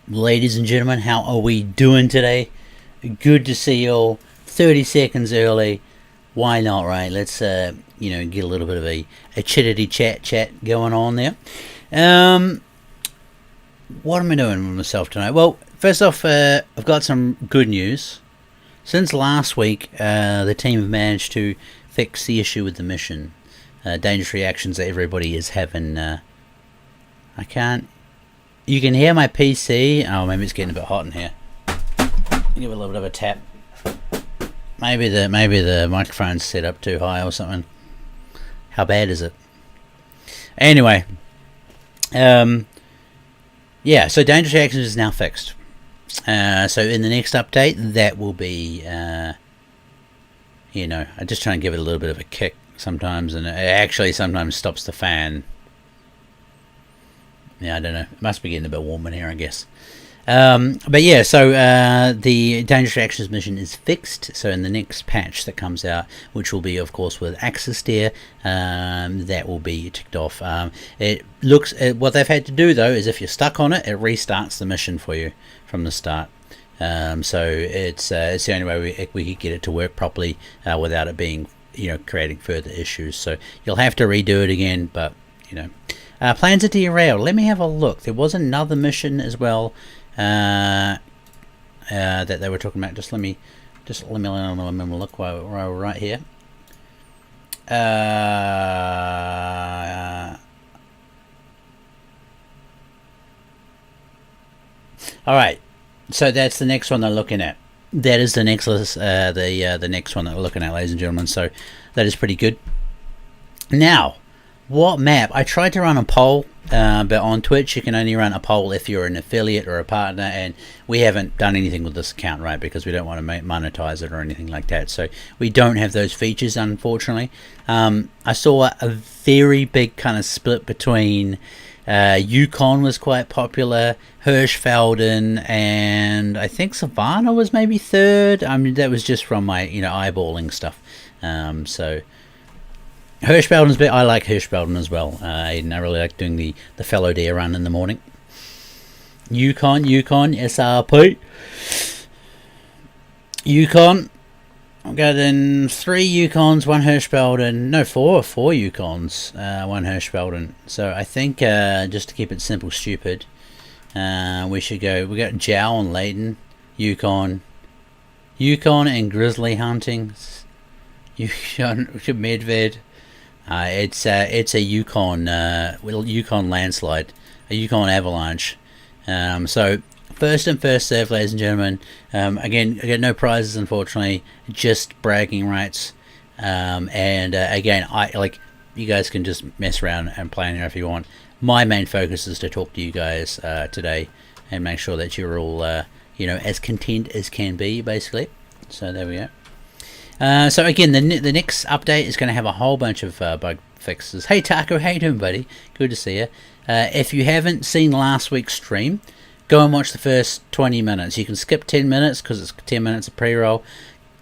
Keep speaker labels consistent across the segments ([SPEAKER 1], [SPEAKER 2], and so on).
[SPEAKER 1] Ladies and gentlemen, how are we doing today? Good to see you all. 30 seconds early. Why not, right? Let's, get a little bit of a chittity chat going on there. What am I doing with myself tonight? Well, first off, I've got some good news. Since last week, the team have managed to fix the issue with the mission. Dangerous reactions that everybody is having. I can't. You can hear my PC. Oh, maybe it's getting a bit hot in here. Give it a little bit of a tap. Maybe the microphone's set up too high or something. How bad is it? Anyway, so Dangerous Reactions is now fixed. So in the next update, that will be, I just try and give it a little bit of a kick sometimes, and it actually sometimes stops the fan. Yeah, I don't know. It must be getting a bit warm in here, I guess. So the Dangerous Reactions mission is fixed. So in the next patch that comes out, which will be, of course, with Axis there, that will be ticked off. It looks what they've had to do though is if you're stuck on it, it restarts the mission for you from the start. So it's the only way we could get it to work properly without it being creating further issues. So you'll have to redo it again, but plans are derailed. Let me have a look. There was another mission as well that they were talking about. Just let me look while we're right here. All right. So that's the next one they're looking at. That is the next list, the next one that we're looking at, ladies and gentlemen. So that is pretty good. Now, what map? I tried to run a poll, but on Twitch you can only run a poll if you're an affiliate or a partner, and we haven't done anything with this account, right? Because we don't want to monetize it or anything like that. So we don't have those features, unfortunately. I saw a very big kind of split between Yukon was quite popular, Hirschfelden, and I think Savannah was maybe third. I mean, that was just from my eyeballing stuff. So Hirschfelden's bit. I like Hirschfelden as well. I really like doing the fellow deer run in the morning. Yukon, SRP. Yukon. I've got in 3 Yukons, 1 Hirschfelden. No, 4 Yukons, 1 Hirschfelden. So I think just to keep it simple, stupid, we should go. We got Jow and Layton, Yukon and grizzly hunting. Yukon Medved. It's a Yukon landslide, a Yukon avalanche. So first and first serve, ladies and gentlemen. Again, I get no prizes, unfortunately, just bragging rights. Again, you guys can just mess around and play in here if you want. My main focus is to talk to you guys today and make sure that you're all as content as can be, basically. So there we go. So again, the next update is going to have a whole bunch of bug fixes. Hey Taco, how you doing, buddy? Good to see you. If you haven't seen last week's stream, go and watch the first 20 minutes. You can skip 10 minutes because it's 10 minutes of pre-roll.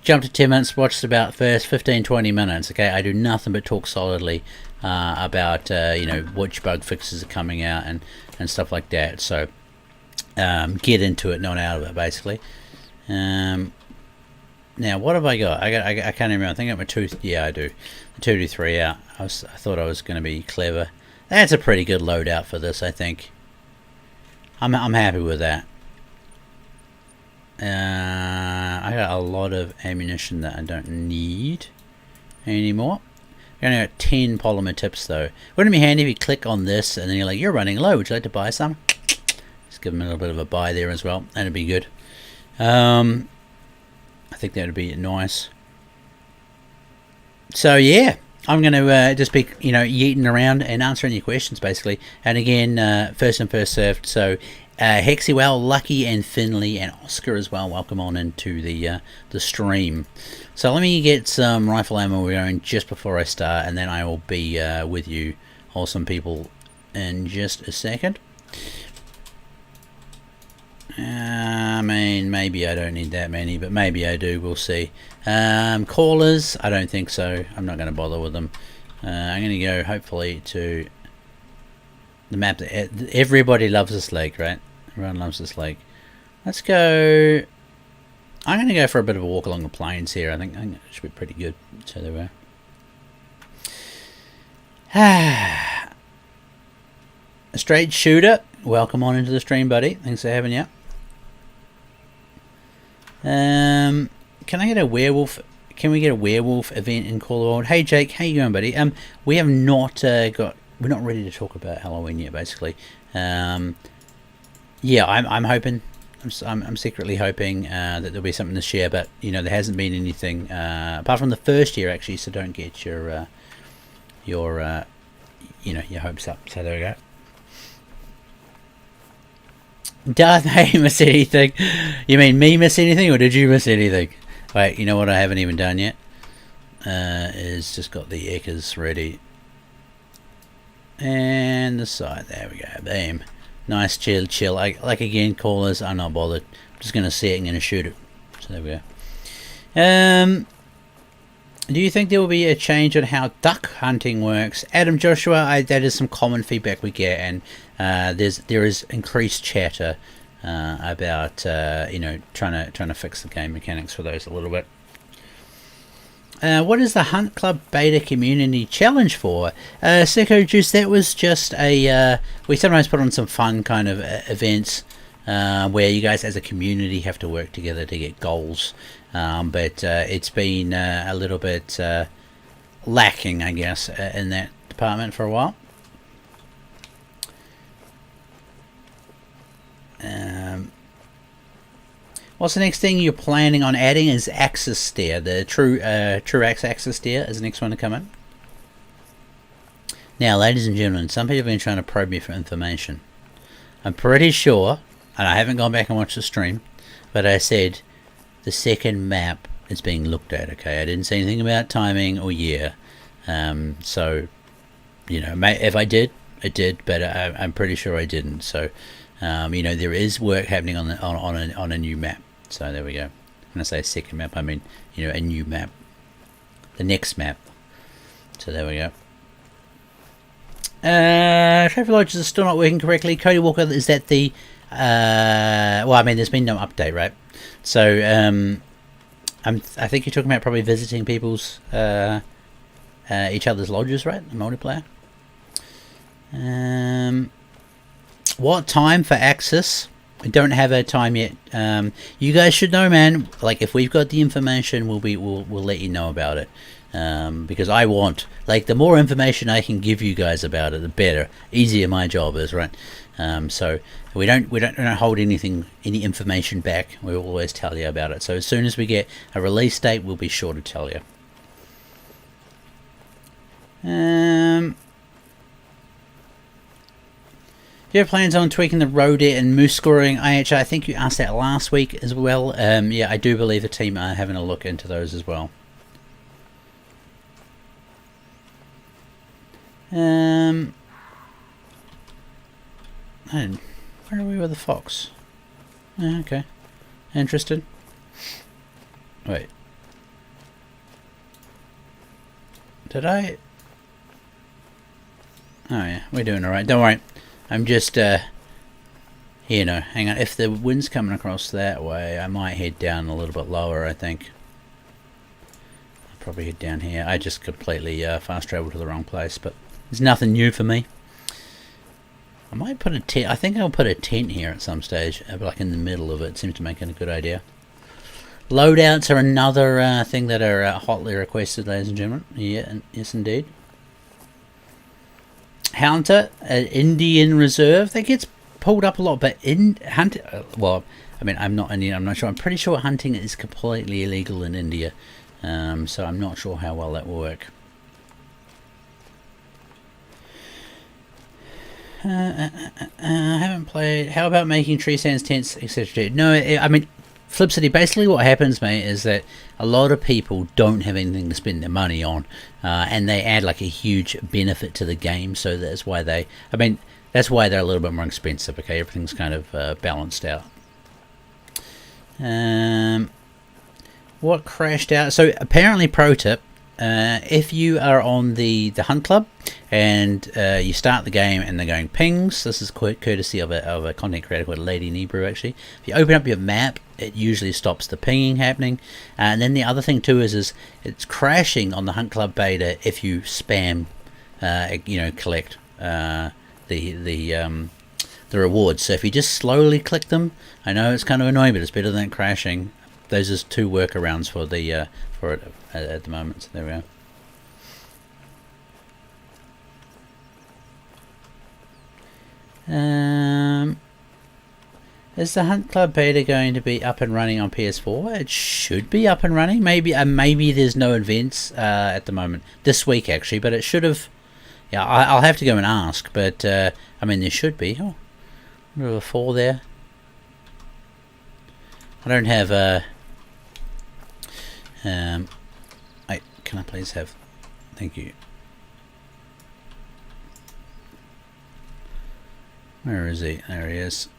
[SPEAKER 1] Jump to 10 minutes, watch about the first 15-20 minutes. Okay, I do nothing but talk solidly about which bug fixes are coming out and stuff like that. So get into it, not out of it, basically. Now, what have I got? I can't remember. I think I got my 2. Yeah, I do. The 223 out. I thought I was going to be clever. That's a pretty good loadout for this, I think. I'm happy with that. I got a lot of ammunition that I don't need anymore. I only got 10 polymer tips though. Wouldn't it be handy if you click on this and then you're like, you're running low. Would you like to buy some? Just give them a little bit of a buy there as well. That'd be good. I think that would be nice. So yeah, I'm going to just be yeeting around and answering your questions basically. And again, first and first served. So Hexywell, Lucky, and Finley, and Oscar as well. Welcome on into the stream. So let me get some rifle ammo going just before I start, and then I will be with you, awesome people, in just a second. I mean, maybe I don't need that many, but maybe I do. We'll see. Callers, I don't think so. I'm not going to bother with them. I'm going to go, hopefully, to the map that everybody loves this lake, right? Everyone loves this lake. Let's go. I'm going to go for a bit of a walk along the plains here. I think it should be pretty good. So there we are. A straight shooter. Welcome on into the stream, buddy. Thanks for having you. Can I get a werewolf? Can we get a werewolf event in Call of World? Hey Jake, how you going, buddy? We have not got. We're not ready to talk about Halloween yet, basically. Yeah, I'm hoping. I'm secretly hoping that there'll be something this year, but you know there hasn't been anything apart from the first year actually. So don't get your your hopes up. So there we go. Darth Vader miss anything? You mean me miss anything, or did you miss anything? Wait, you know what I haven't even done yet? Is just got the Ekkas ready. And the side, there we go, bam. Nice, chill. Like again, callers, I'm not bothered. I'm just going to see it and going to shoot it. So there we go. Do you think there will be a change on how duck hunting works? Adam Joshua, that is some common feedback we get, and there is increased chatter about trying to fix the game mechanics for those a little bit. What is the Hunt Club Beta Community Challenge for? Sicko Juice, that was just a... we sometimes put on some fun kind of events where you guys as a community have to work together to get goals. But it's been a little bit lacking, I guess, in that department for a while. What's the next thing you're planning on adding is Axis Steer. The Truax Axis Steer is the next one to come in. Now, ladies and gentlemen, some people have been trying to probe me for information. I'm pretty sure, and I haven't gone back and watched the stream, but I said the second map is being looked at, okay? I didn't say anything about timing or year. So, you know, if I did, I did, but I'm pretty sure I didn't. So, you know, there is work happening on a new map. So there we go. When I say second map, I mean, you know, a new map. The next map. So there we go. Trophy Lodges is still not working correctly. Cody Walker, is that the... well, I mean, there's been no update, right? So, I think you're talking about probably visiting people's... each other's lodges, right? The multiplayer. What time for Axis? I don't have a time yet. You guys should know, man. Like, if we've got the information, we'll let you know about it. Because I want, like, the more information I can give you guys about it, the better. Easier my job is, right? So we don't hold any information back. We always tell you about it. So as soon as we get a release date, we'll be sure to tell you. Do you have plans on tweaking the Rodette and Moose scoring? I think you asked that last week as well. Yeah, I do believe the team are having a look into those as well. Where are we with the fox? Okay. Interested? Wait. Did I? Oh yeah, we're doing alright. Don't worry. I'm just, you know, hang on. If the wind's coming across that way, I might head down a little bit lower, I think. I'll probably head down here. I just completely fast traveled to the wrong place, but there's nothing new for me. I might put a tent. I think I'll put a tent here at some stage, like in the middle of it. Seems to make it a good idea. Loadouts are another thing that are hotly requested, ladies and gentlemen. Yeah, yes indeed. Hunter, Indian Reserve, that gets pulled up a lot, but in Hunter, well, I mean, I'm not Indian, I'm not sure. I'm pretty sure hunting is completely illegal in India, so I'm not sure how well that will work. I haven't played. How about making tree stands, tents, etc.? No, I mean, Flip City, basically what happens, mate, is that a lot of people don't have anything to spend their money on, and they add like a huge benefit to the game, so that's why they, I mean, that's why they're a little bit more expensive, okay? Everything's kind of balanced out. What crashed out? So apparently, pro tip, if you are on the hunt club and you start the game and they're going pings, this is courtesy of a content creator called Lady Nebrew actually. If you open up your map, it usually stops the pinging happening. And then the other thing too is it's crashing on the hunt club beta if you spam, collect the rewards. So if you just slowly click them, I know it's kind of annoying, but it's better than crashing. Those are 2 workarounds for the for it at the moment. So there we are. Is the Hunt Club beta going to be up and running on PS4? It should be up and running. Maybe there's no events at the moment this week actually, but it should have. Yeah, I'll have to go and ask, but there should be. Oh, a 4 there. I don't have can I please have? Thank you. Where is he? There he is.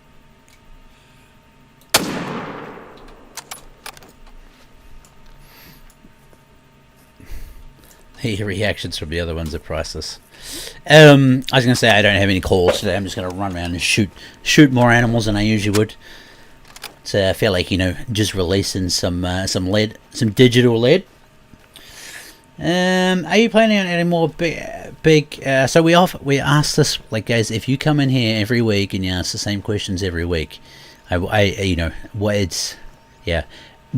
[SPEAKER 1] The reactions from the other ones are priceless. I was going to say I don't have any calls today. I'm just going to run around and shoot more animals than I usually would. So I feel like just releasing some lead, some digital lead. Are you planning on adding more big? So we ask this, like, guys, if you come in here every week and you ask the same questions every week,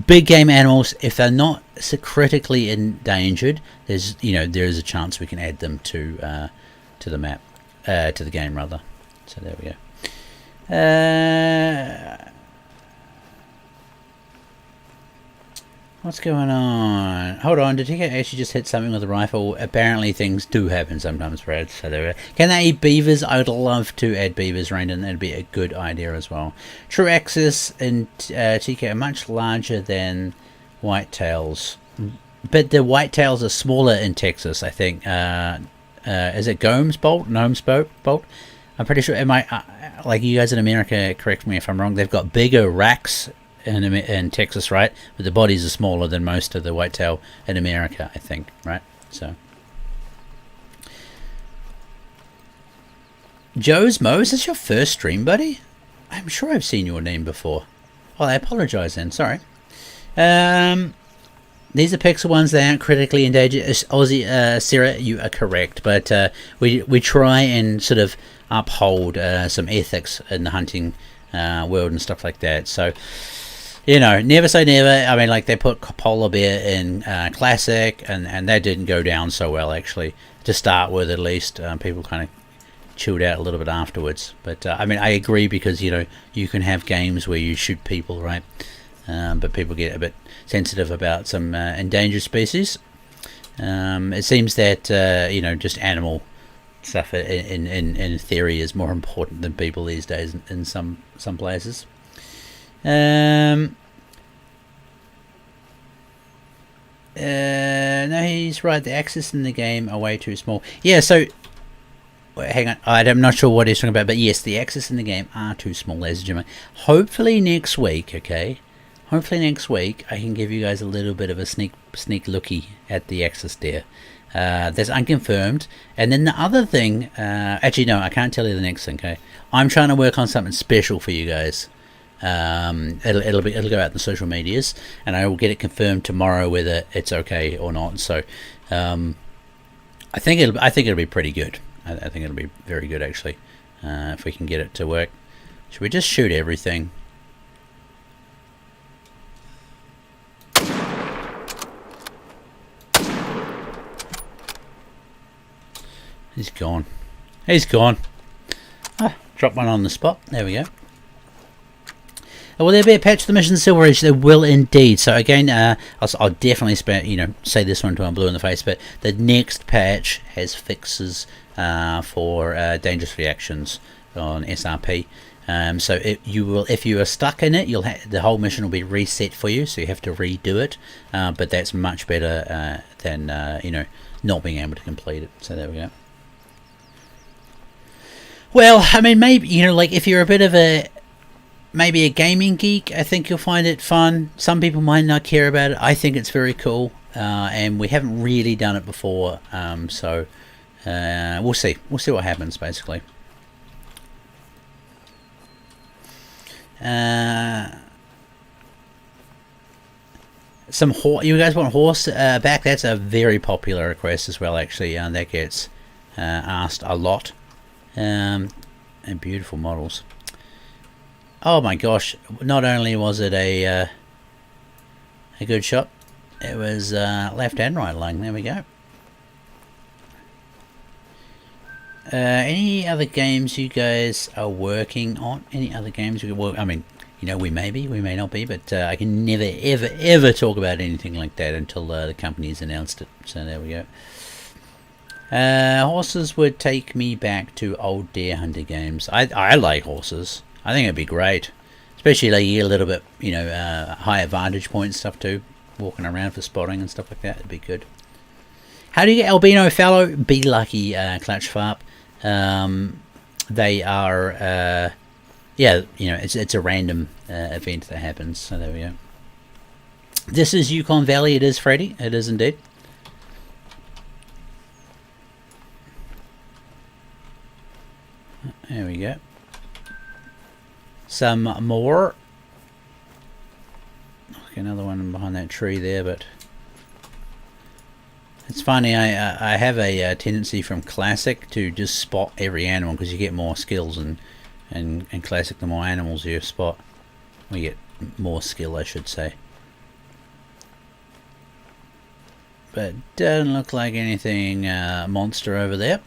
[SPEAKER 1] big game animals, if they're not so critically endangered, there is a chance we can add them to the map, to the game rather. So there we go. What's going on? Hold on, did he actually just hit something with a rifle? Apparently things do happen sometimes, Brad. So there we go. Can they eat beavers? I'd love to add beavers, Raindon. That'd be a good idea as well. True Axis and TK are much larger than whitetails. But the whitetails are smaller in Texas, I think. Is it Gnomes Bolt? I'm pretty sure. Like you guys in America, correct me if I'm wrong, they've got bigger racks in Texas, right? But the bodies are smaller than most of the whitetail in America, I think, right? So Joe's Mo, is this your first stream, buddy? I'm sure I've seen your name before. Well, I apologize then, sorry. These are Pixel ones, they aren't critically endangered. Aussie, Sarah, you are correct, but we try and sort of uphold some ethics in the hunting world and stuff like that. So never say never. Like they put polar bear in classic, and that didn't go down so well actually to start with. At least people kind of chilled out a little bit afterwards. But I agree, because you can have games where you shoot people, right? But people get a bit sensitive about some endangered species. It seems that just animal stuff in theory is more important than people these days in some places. No, he's right. The axes in the game are way too small. Yeah, so hang on. I'm not sure what he's talking about, but yes, the axes in the game are too small, ladies and gentlemen. Hopefully next week, okay? Hopefully next week I can give you guys a little bit of a sneak looky at the axis there. That's unconfirmed. And then the other thing, actually no, I can't tell you the next thing. Okay, I'm trying to work on something special for you guys. It'll go out in the social medias, and I will get it confirmed tomorrow whether it's okay or not. So, I think it'll be pretty good. I think it'll be very good actually, if we can get it to work. Should we just shoot everything? He's gone. Drop one on the spot. There we go. Will there be a patch to the Mission Silver Age? There will indeed. So again, I'll definitely say this one until I'm blue in the face, but the next patch has fixes for dangerous reactions on SRP. So if you are stuck in it, the whole mission will be reset for you, so you have to redo it. But that's much better than not being able to complete it. So there we go. Well, maybe if you're a bit of a gaming geek, I think you'll find it fun. Some people might not care about it. I think it's very cool. and we haven't really done it before, so we'll see what happens, basically. You guys want horse back? That's a very popular request as well, actually. That gets asked a lot. And beautiful models. Oh my gosh! Not only was it a good shot, it was left and right lung. There we go. Any other games you guys are working on? Any other games you work? I mean, you know, we may be, we may not be, but I can never, ever, ever talk about anything like that until the company's announced it. So there we go. Horses would take me back to old Deer Hunter games. I like horses. I think it'd be great, especially like you get a little bit, you know, higher vantage point stuff too, walking around for spotting and stuff like that. It'd be good. How do you get albino fallow? Be lucky, Clutch Farp. They are, yeah, you know, it's a random event that happens. So there we go. This is Yukon Valley. It is, Freddy. It is indeed. There we go. Some more. Okay, another one behind that tree there, but it's funny. I have a tendency from Classic to just spot every animal because you get more skills, and Classic, the more animals you spot, we get more skill, I should say. But doesn't look like anything monster over there.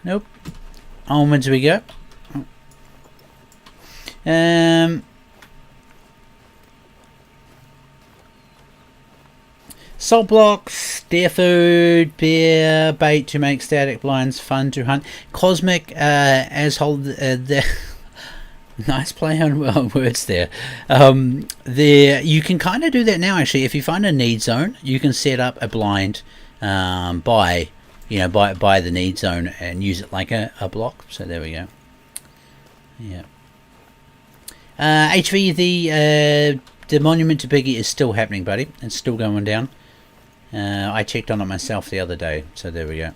[SPEAKER 1] Nope. Onwards we go. Salt blocks, deer food, beer, bait to make static blinds fun to hunt. Cosmic, as hold the nice play on words there. There you can kind of do that now. Actually, if you find a need zone, you can set up a blind by the need zone and use it like a block. So there we go. Yeah. HV, the monument to Biggie is still happening, buddy. It's still going down. I checked on it myself the other day, so there we go.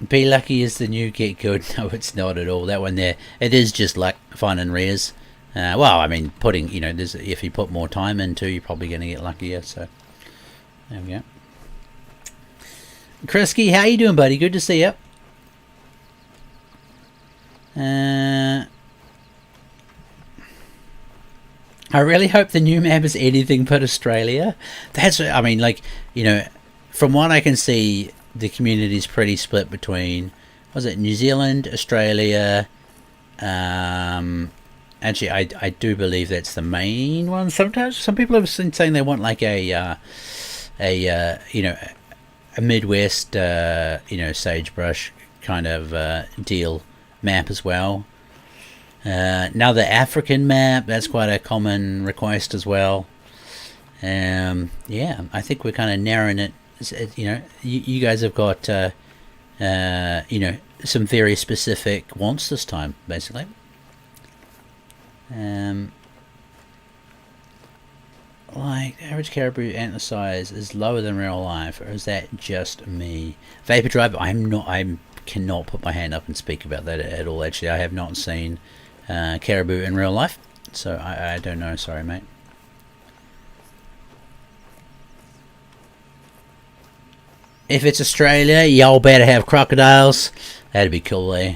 [SPEAKER 1] Be lucky is the new get good. No, it's not at all. That one there, it is just like fun and rares. Well, I mean, putting, you know, if you put more time into, you're probably going to get luckier. So there we go. Krisky, how you doing, buddy? Good to see you. I really hope the new map is anything but Australia. That's, I mean, like, you know, from what I can see, the community is pretty split between, was it New Zealand, Australia? Actually, I do believe that's the main one. Sometimes some people have been saying they want like a you know, a Midwest you know, sagebrush kind of deal map as well. Now the African map, that's quite a common request as well. Yeah, I think we're kind of narrowing it. You know, you guys have got you know, some very specific wants this time, basically. Like, average caribou antler size is lower than real life, or is that just me? Vapor Drive, I cannot put my hand up and speak about that at all. Actually, I have not seen caribou in real life, so I don't know. Sorry, mate. If it's Australia, y'all better have crocodiles. That'd be cool, eh?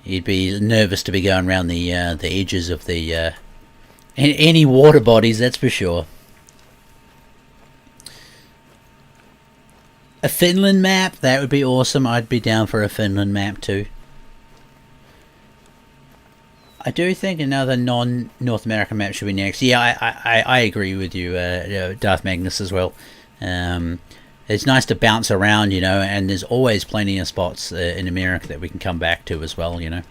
[SPEAKER 1] You'd be nervous to be going around the edges of the any water bodies, that's for sure. A Finland map, that would be awesome. I'd be down for a Finland map too. I do think another non-North American map should be next. Yeah, I agree with you, Darth Magnus, as well. It's nice to bounce around, you know, and there's always plenty of spots in America that we can come back to as well, you know.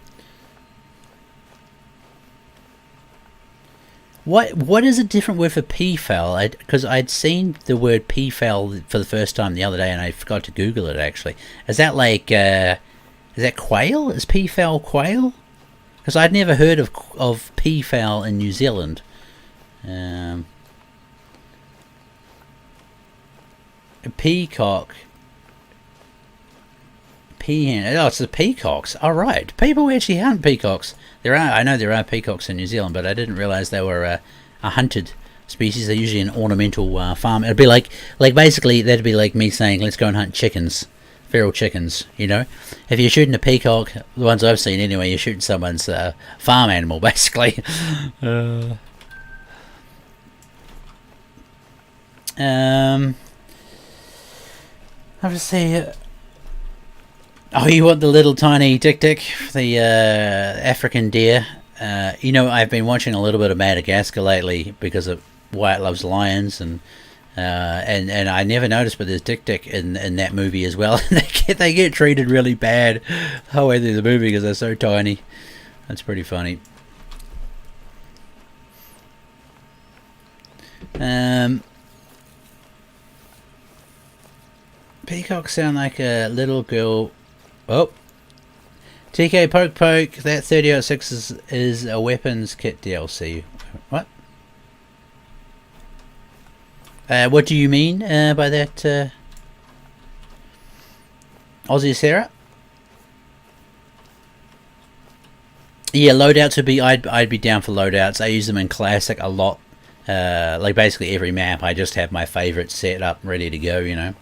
[SPEAKER 1] What is a different word for peafowl? Because I'd seen the word peafowl for the first time the other day, and I forgot to Google it, actually. Is that like, is that quail? Is peafowl quail? because I'd never heard of peafowl in New Zealand. A peacock. Peahen. Oh, it's the peacocks. All right, people actually hunt peacocks. I know there are peacocks in New Zealand, but I didn't realise they were a hunted species. They're usually an ornamental farm. It'd be like basically that'd be like me saying, let's go and hunt chickens, feral chickens. You know, if you're shooting a peacock, the ones I've seen anyway, you're shooting someone's farm animal, basically. I'll just see. Oh, you want the little tiny Dik-Dik, the African deer? I've been watching a little bit of Madagascar lately because of Wyatt Loves Lions, and I never noticed, but there's Dik-Dik in that movie as well. they get treated really bad the whole way through the movie because they're so tiny. That's pretty funny. Peacocks sound like a little girl. Oh, TK Poke, that 3006 is a weapons kit DLC. What? What do you mean by that, Aussie Sarah? Yeah, loadouts would be. I'd be down for loadouts. I use them in Classic a lot. Like basically every map, I just have my favourites set up, ready to go. You know.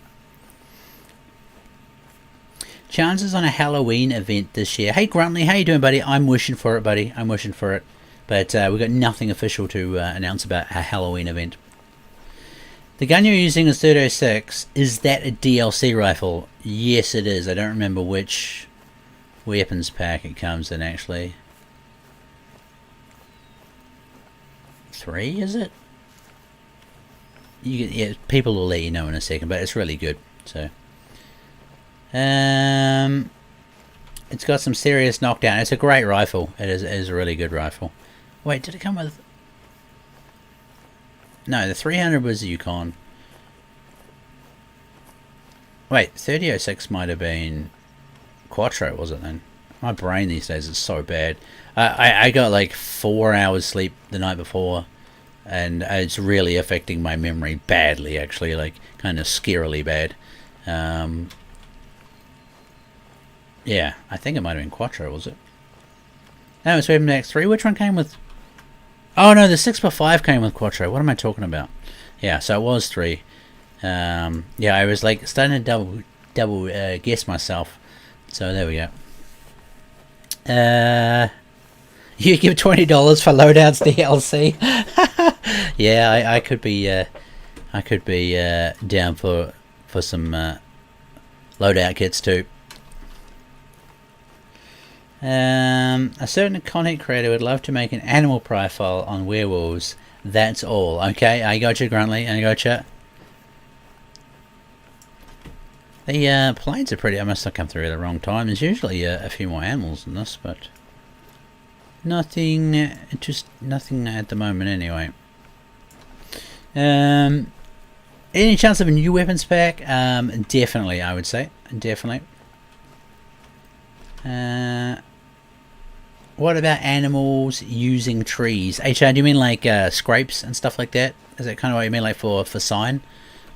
[SPEAKER 1] Chances on a Halloween event this year. Hey Gruntley, how you doing, buddy? I'm wishing for it, buddy. I'm wishing for it. But we've got nothing official to announce about a Halloween event. The gun you're using is 3006. Is that a DLC rifle? Yes, it is. I don't remember which weapons pack it comes in, actually. 3, is it? Yeah, people will let you know in a second, but it's really good. So. It's got some serious knockdown. It's a great rifle. It is a really good rifle. Wait, did it come with... No, the 300 was the Yukon. Wait, 3006 might have been Quattro, was it then? My brain these days is so bad. I got like 4 hours sleep the night before, and it's really affecting my memory badly, actually, like kind of scarily bad. Yeah, I think it might have been Quattro, was it? No, it's Weapon X3. Which one came with... Oh, no, the 6x5 came with Quattro. What am I talking about? Yeah, so it was 3. Yeah, I was like starting to double guess myself. So there we go. You give $20 for loadouts DLC? Yeah, I could be down for some loadout kits too. A certain content creator would love to make an animal profile on werewolves. That's all. Okay, I got you, Gruntley. I got you. The planes are pretty... I must have come through at the wrong time. There's usually a few more animals than this, but nothing. Just nothing at the moment, anyway. Any chance of a new weapons pack? Definitely, I would say. Definitely. What about animals using trees? HR, do you mean like scrapes and stuff like that? Is that kind of what you mean, like for sign?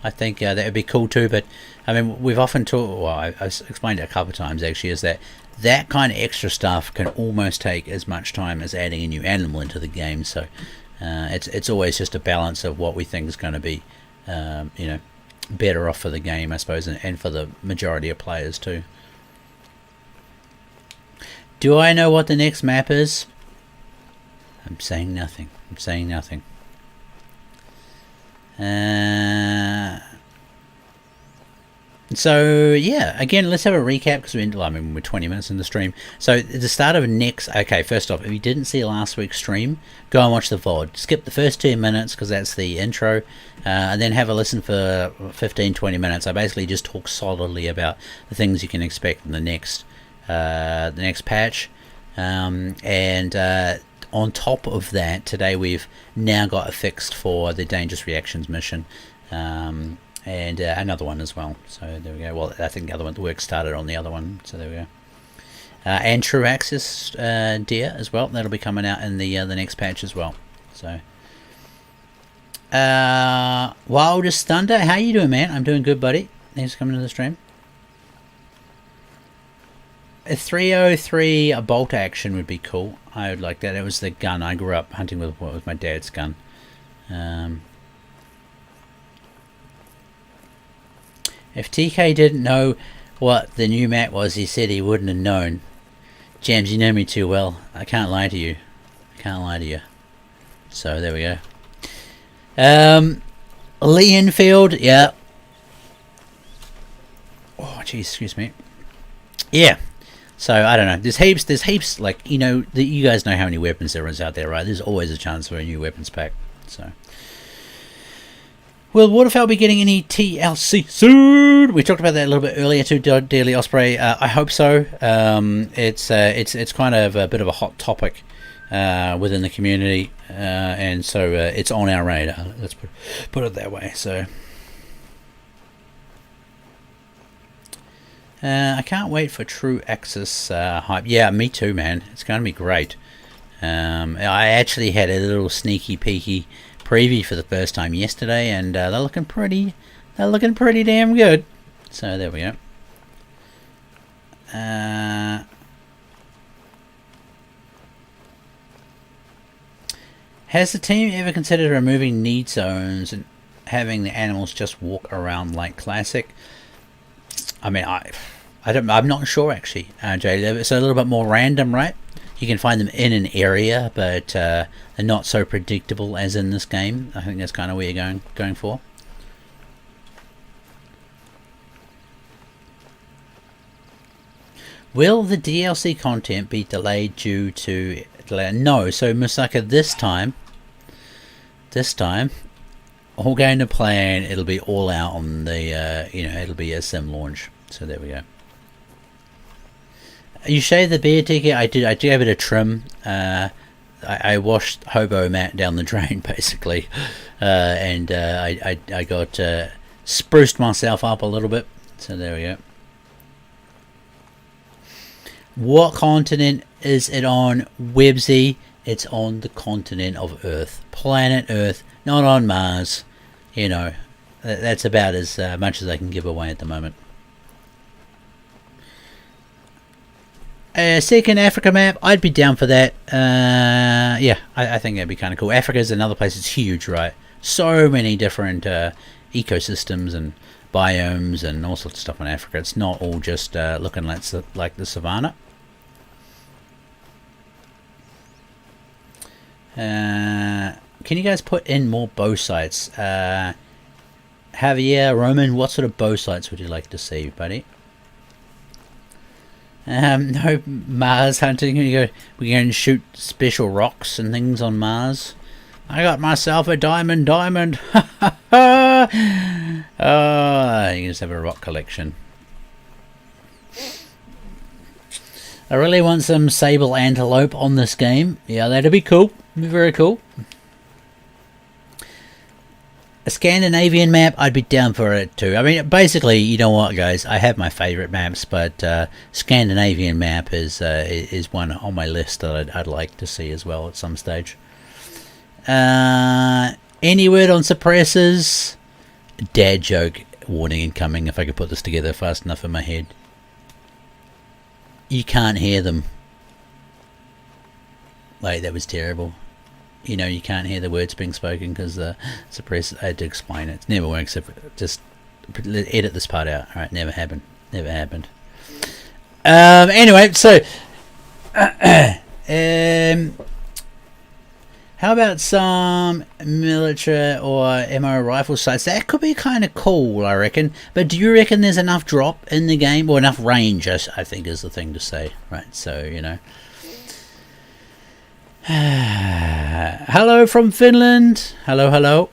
[SPEAKER 1] I think that would be cool too. But I mean, we've often talked. Well, I've explained it a couple of times actually. Is that kind of extra stuff can almost take as much time as adding a new animal into the game. So it's always just a balance of what we think is going to be, better off for the game, I suppose, and for the majority of players too. Do I know what the next map is? I'm saying nothing. I'm saying nothing. So yeah, again, let's have a recap because we're 20 minutes in the stream. So at the start of next, okay, first off, if you didn't see last week's stream, go and watch the VOD. Skip the first 10 minutes because that's the intro, and then have a listen for 15-20 minutes. I basically just talk solidly about the things you can expect in the next patch, and on top of that, today we've now got a fixed for the Dangerous Reactions mission, and another one as well. So there we go. Well, I think the other one, the work started on the other one, so there we go. and true access deer as well. That'll be coming out in the next patch as well. So, Wildest Thunder, how you doing, man? I'm doing good, buddy. Thanks for coming to the stream. A 303 a bolt action would be cool. I would like that. It was the gun I grew up hunting with. What was my dad's gun? If TK didn't know what the new map was, he said he wouldn't have known. Jams, you know me too well. I can't lie to you. I can't lie to you. So there we go. Lee Enfield, yeah. Oh, jeez, excuse me. Yeah. So I don't know. There's heaps. Like, you know, you guys know how many weapons there is out there, right? There's always a chance for a new weapons pack. So, will Waterfowl be getting any TLC soon? We talked about that a little bit earlier too, Daily Osprey. I hope so. It's kind of a bit of a hot topic within the community, and so it's on our radar. Let's put it that way. So. I can't wait for True Access hype. Yeah, me too, man. It's going to be great. I actually had a little sneaky peeky preview for the first time yesterday, and they're looking pretty. They're looking pretty damn good. So there we go. Has the team ever considered removing need zones and having the animals just walk around like Classic? I mean, I'm not sure actually, Jay. It's a little bit more random, right? You can find them in an area, but they're not so predictable as in this game. I think that's kind of where you're going for. Will the DLC content be delayed due to delay? No. So Musaka, this time, all going to plan. It'll be all out on the, it'll be a sim launch. So there we go. You shaved the beard, TK? I did. I gave it a trim. I washed Hobo Matt down the drain, basically, and I got spruced myself up a little bit. So there we go. What continent is it on, Websy? It's on the continent of Earth, planet Earth, not on Mars. You know, that's about as much as I can give away at the moment. Second Africa map, I'd be down for that. Yeah, I think that'd be kind of cool. Africa is another place that's huge, right? So many different ecosystems and biomes and all sorts of stuff in Africa. It's not all just looking like the savannah. Can you guys put in more bow sights? Javier, Roman, what sort of bow sights would you like to see, buddy? No Mars hunting. We're going to shoot special rocks and things on Mars. I got myself a diamond. Oh, you can just have a rock collection. I really want some sable antelope on this game. Yeah, that'd be cool. Very cool. A Scandinavian map, I'd be down for it too. I mean, basically, you know what, guys? I have my favourite maps, but Scandinavian map is one on my list that I'd like to see as well at some stage. Any word on suppressors? Dad joke warning incoming. If I could put this together fast enough in my head. You can't hear them. Wait, that was terrible. You know, you can't hear the words being spoken because the suppressor. I had to explain it. It never works. Just edit this part out. All right, never happened. Never happened. Anyway, so how about some military or MO rifle sights? That could be kind of cool, I reckon. But do you reckon there's enough drop in the game or enough range? I think is the thing to say, right? So you know. Hello from Finland. Hello.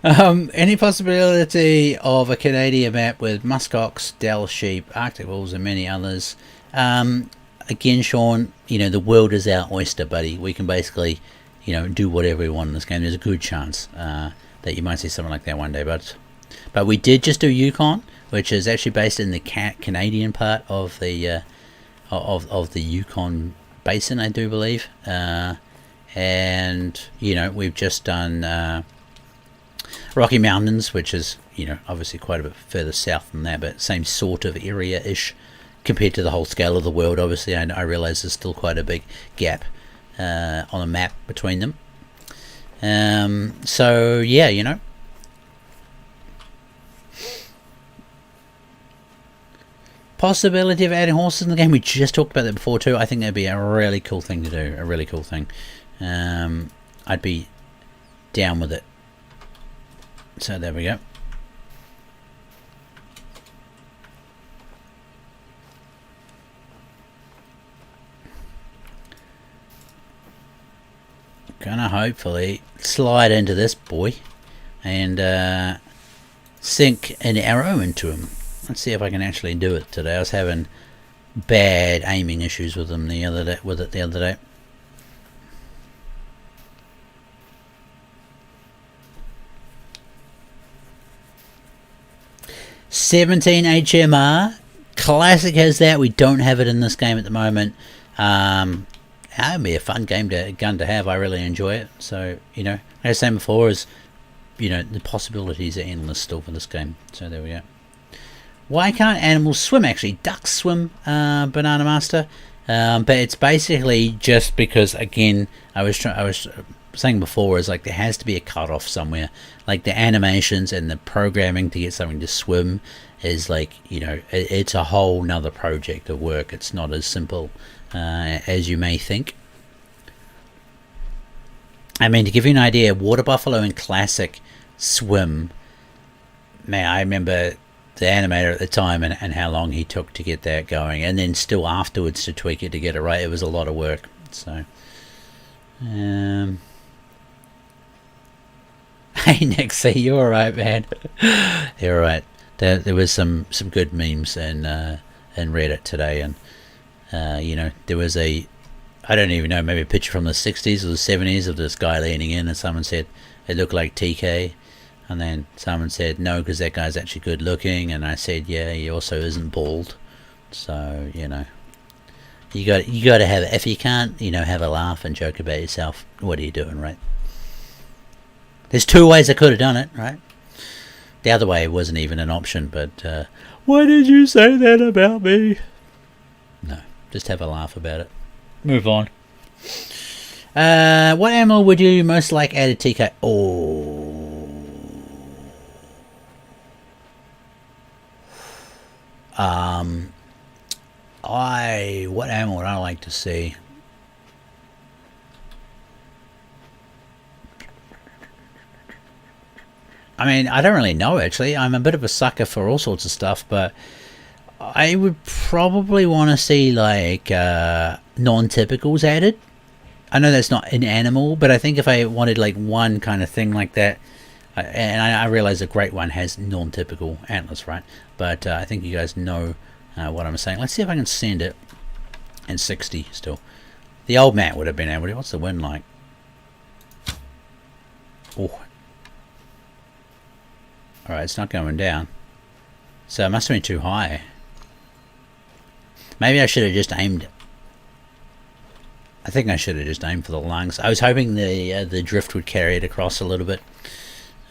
[SPEAKER 1] Any possibility of a Canadian map with muskox, Dell sheep, Arctic wolves, and many others? Again, Sean, you know, the world is our oyster, buddy. We can basically, you know, do whatever we want in this game. There's a good chance that you might see something like that one day, but But we did just do Yukon, which is actually based in the Canadian part of the the Yukon Basin, I do believe. And you know, we've just done Rocky Mountains, which is, you know, obviously quite a bit further south than that, but same sort of area-ish compared to the whole scale of the world. Obviously, I realise there's still quite a big gap on a map between them. So yeah, you know, possibility of adding horses in the game. We just talked about that before too. I think that'd be a really cool thing to do. A really cool thing. I'd be down with it. So there we go. Gonna hopefully slide into this boy and sink an arrow into him. Let's see if I can actually do it today. I was having bad aiming issues with them the other day. 17 HMR. Classic has that. We don't have it in this game at the moment. That would be a fun gun to have. I really enjoy it. So, you know, like I was saying before, is, you know, the possibilities are endless still for this game. So there we go. Why can't animals swim? Actually, ducks swim, Banana Master. But it's basically just because, again, I was saying before, is like there has to be a cutoff somewhere. Like the animations and the programming to get something to swim is like, you know, it's a whole nother project of work. It's not as simple as you may think. I mean, to give you an idea, Water Buffalo in Classic swim, man, I remember the animator at the time and how long he took to get that going, and then still afterwards to tweak it to get it right. It was a lot of work. So hey Nixie, you're alright, man. You're alright. There was some good memes in Reddit today, and you know, there was I don't even know, maybe a picture from the 60s or the 70s of this guy leaning in, and someone said it looked like TK, and then someone said no, because that guy's actually good looking, and I said yeah, he also isn't bald. So, you know, you got to have it. If you can't, you know, have a laugh and joke about yourself, what are you doing, right? There's two ways I could have done it, right? The other way wasn't even an option, but why did you say that about me? No, just have a laugh about it. Move on. What animal would you most like added TK? What animal would I like to see? I mean, I don't really know, actually. I'm a bit of a sucker for all sorts of stuff, but I would probably want to see, like, non-typicals added. I know that's not an animal, but I think if I wanted, like, one kind of thing like that, and I realize a great one has non-typical antlers, right? But I think you guys know what I'm saying. Let's see if I can send it in 60 still. The old Matt would have been able to. What's the wind like? Oh. Alright, it's not going down. So it must have been too high. Maybe I should have just aimed. I think I should have just aimed for the lungs. I was hoping the drift would carry it across a little bit.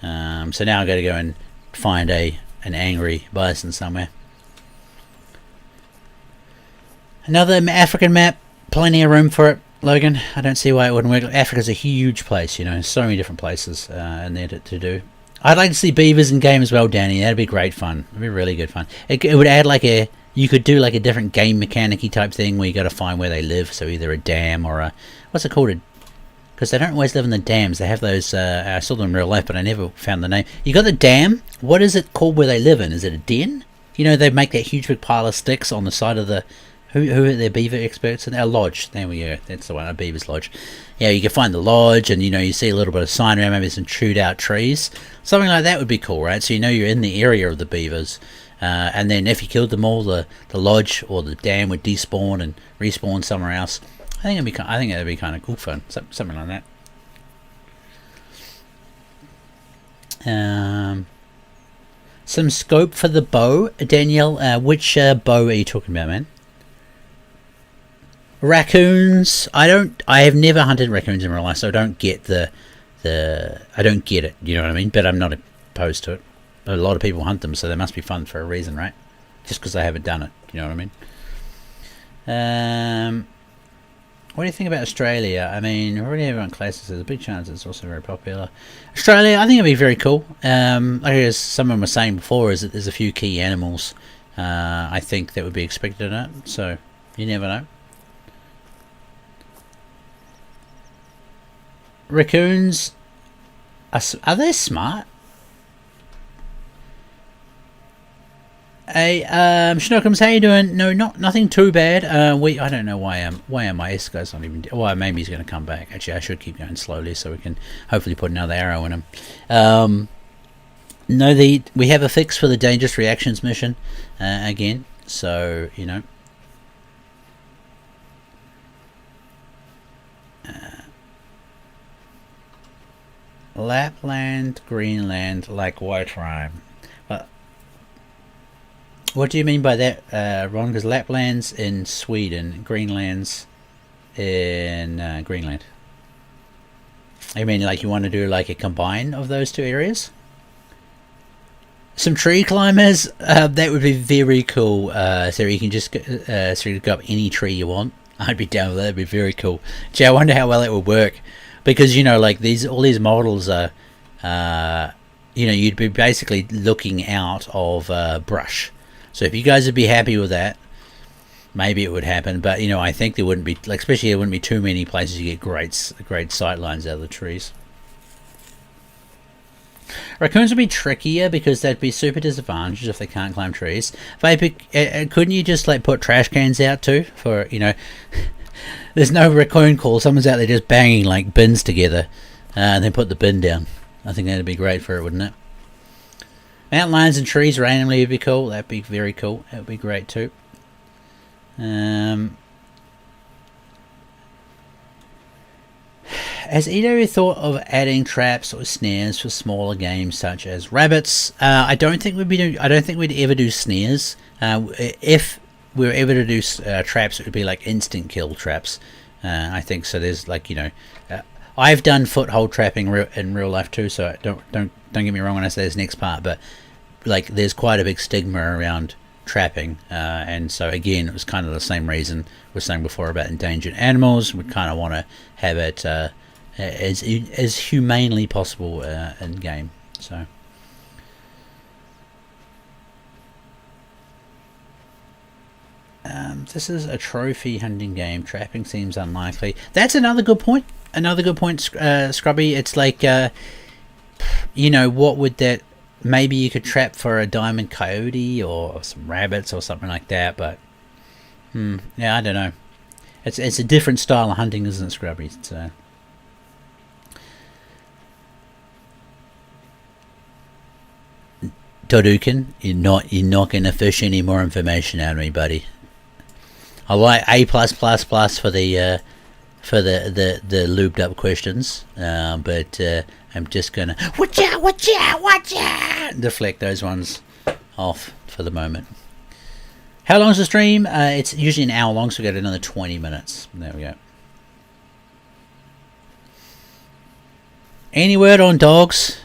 [SPEAKER 1] So now I've got to go and find an angry bison somewhere. Another African map. Plenty of room for it, Logan. I don't see why it wouldn't work. Africa's a huge place, you know. So many different places in there to do. I'd like to see beavers in game as well, Danny. That'd be great fun. It'd be really good fun. It would add like you could do like a different game mechanic-y type thing where you got to find where they live. So either a dam or a, what's it called? Because they don't always live in the dams. They have those. I saw them in real life, but I never found the name. You got the dam. What is it called where they live in? Is it a den? You know, they make that huge big pile of sticks on the side of the. Who are their beaver experts? A lodge. There we go. That's the one. A beaver's lodge. Yeah, you can find the lodge, and you know, you see a little bit of sign around, maybe some chewed out trees. Something like that would be cool, right? So you know you're in the area of the beavers, and then if you killed them all, the lodge or the dam would despawn and respawn somewhere else. I think that'd be kind of cool fun. Something like that. Some scope for the bow, Danielle. Which bow are you talking about, man? Raccoons. I have never hunted raccoons in real life, so I don't get I don't get it. You know what I mean? But I'm not opposed to it. A lot of people hunt them, so they must be fun for a reason, right? Just because I haven't done it. You know what I mean? What do you think about Australia? I mean, already everyone classes. There's a big chance it's also very popular. Australia, I think it'd be very cool. Like as someone was saying before, is that there's a few key animals I think that would be expected in it. So you never know. Raccoons, are they smart? Hey, Schnookums, how you doing? No, nothing too bad. I don't know why my S guy's not even. Well, maybe he's going to come back. Actually, I should keep going slowly so we can hopefully put another arrow in him. No, we have a fix for the dangerous reactions mission again. So you know. Lapland, Greenland, like White Rime. What do you mean by that, Ron? Because Lapland's in Sweden, Greenland's in Greenland. I mean, like you want to do like a combine of those two areas? Some tree climbers, that would be very cool. So you can just go up any tree you want. I'd be down with that. That'd be very cool. Gee, I wonder how well it would work. Because, you know, like all these models are, you know, you'd be basically looking out of brush. So if you guys would be happy with that, maybe it would happen. But, you know, I think there wouldn't be, like, especially there wouldn't be too many places you get great sight lines out of the trees. Raccoons would be trickier because they'd be super disadvantaged if they can't climb trees. Couldn't you just, like, put trash cans out too? For, you know, there's no raccoon call. Someone's out there just banging, like, bins together and then put the bin down. I think that'd be great for it, wouldn't it? Mountain lions and trees randomly would be cool. That'd be very cool. That would be great too. Has EW thought of adding traps or snares for smaller games such as rabbits? I don't think we'd ever do snares. If we were ever to do traps, it would be like instant kill traps. I think so. There's like, you know, I've done foothold trapping in real life too. So don't get me wrong when I say this next part, but like there's quite a big stigma around trapping, and so again, it was kind of the same reason we were saying before about endangered animals. We kind of want to have it as humanely possible in game. So. This is a trophy hunting game. Trapping seems unlikely. That's another good point. Scrubby. It's like, you know, what would that... Maybe you could trap for a diamond coyote or some rabbits or something like that, but... yeah, I don't know. It's a different style of hunting, isn't it, Scrubby? So... Todukin, you're not going to fish any more information out of me, buddy. I like A+++ for the lubed up questions, but I'm just gonna watch out, deflect those ones off for the moment. How long is the stream? It's usually an hour long, so we got another 20 minutes. There we go. Any word on dogs?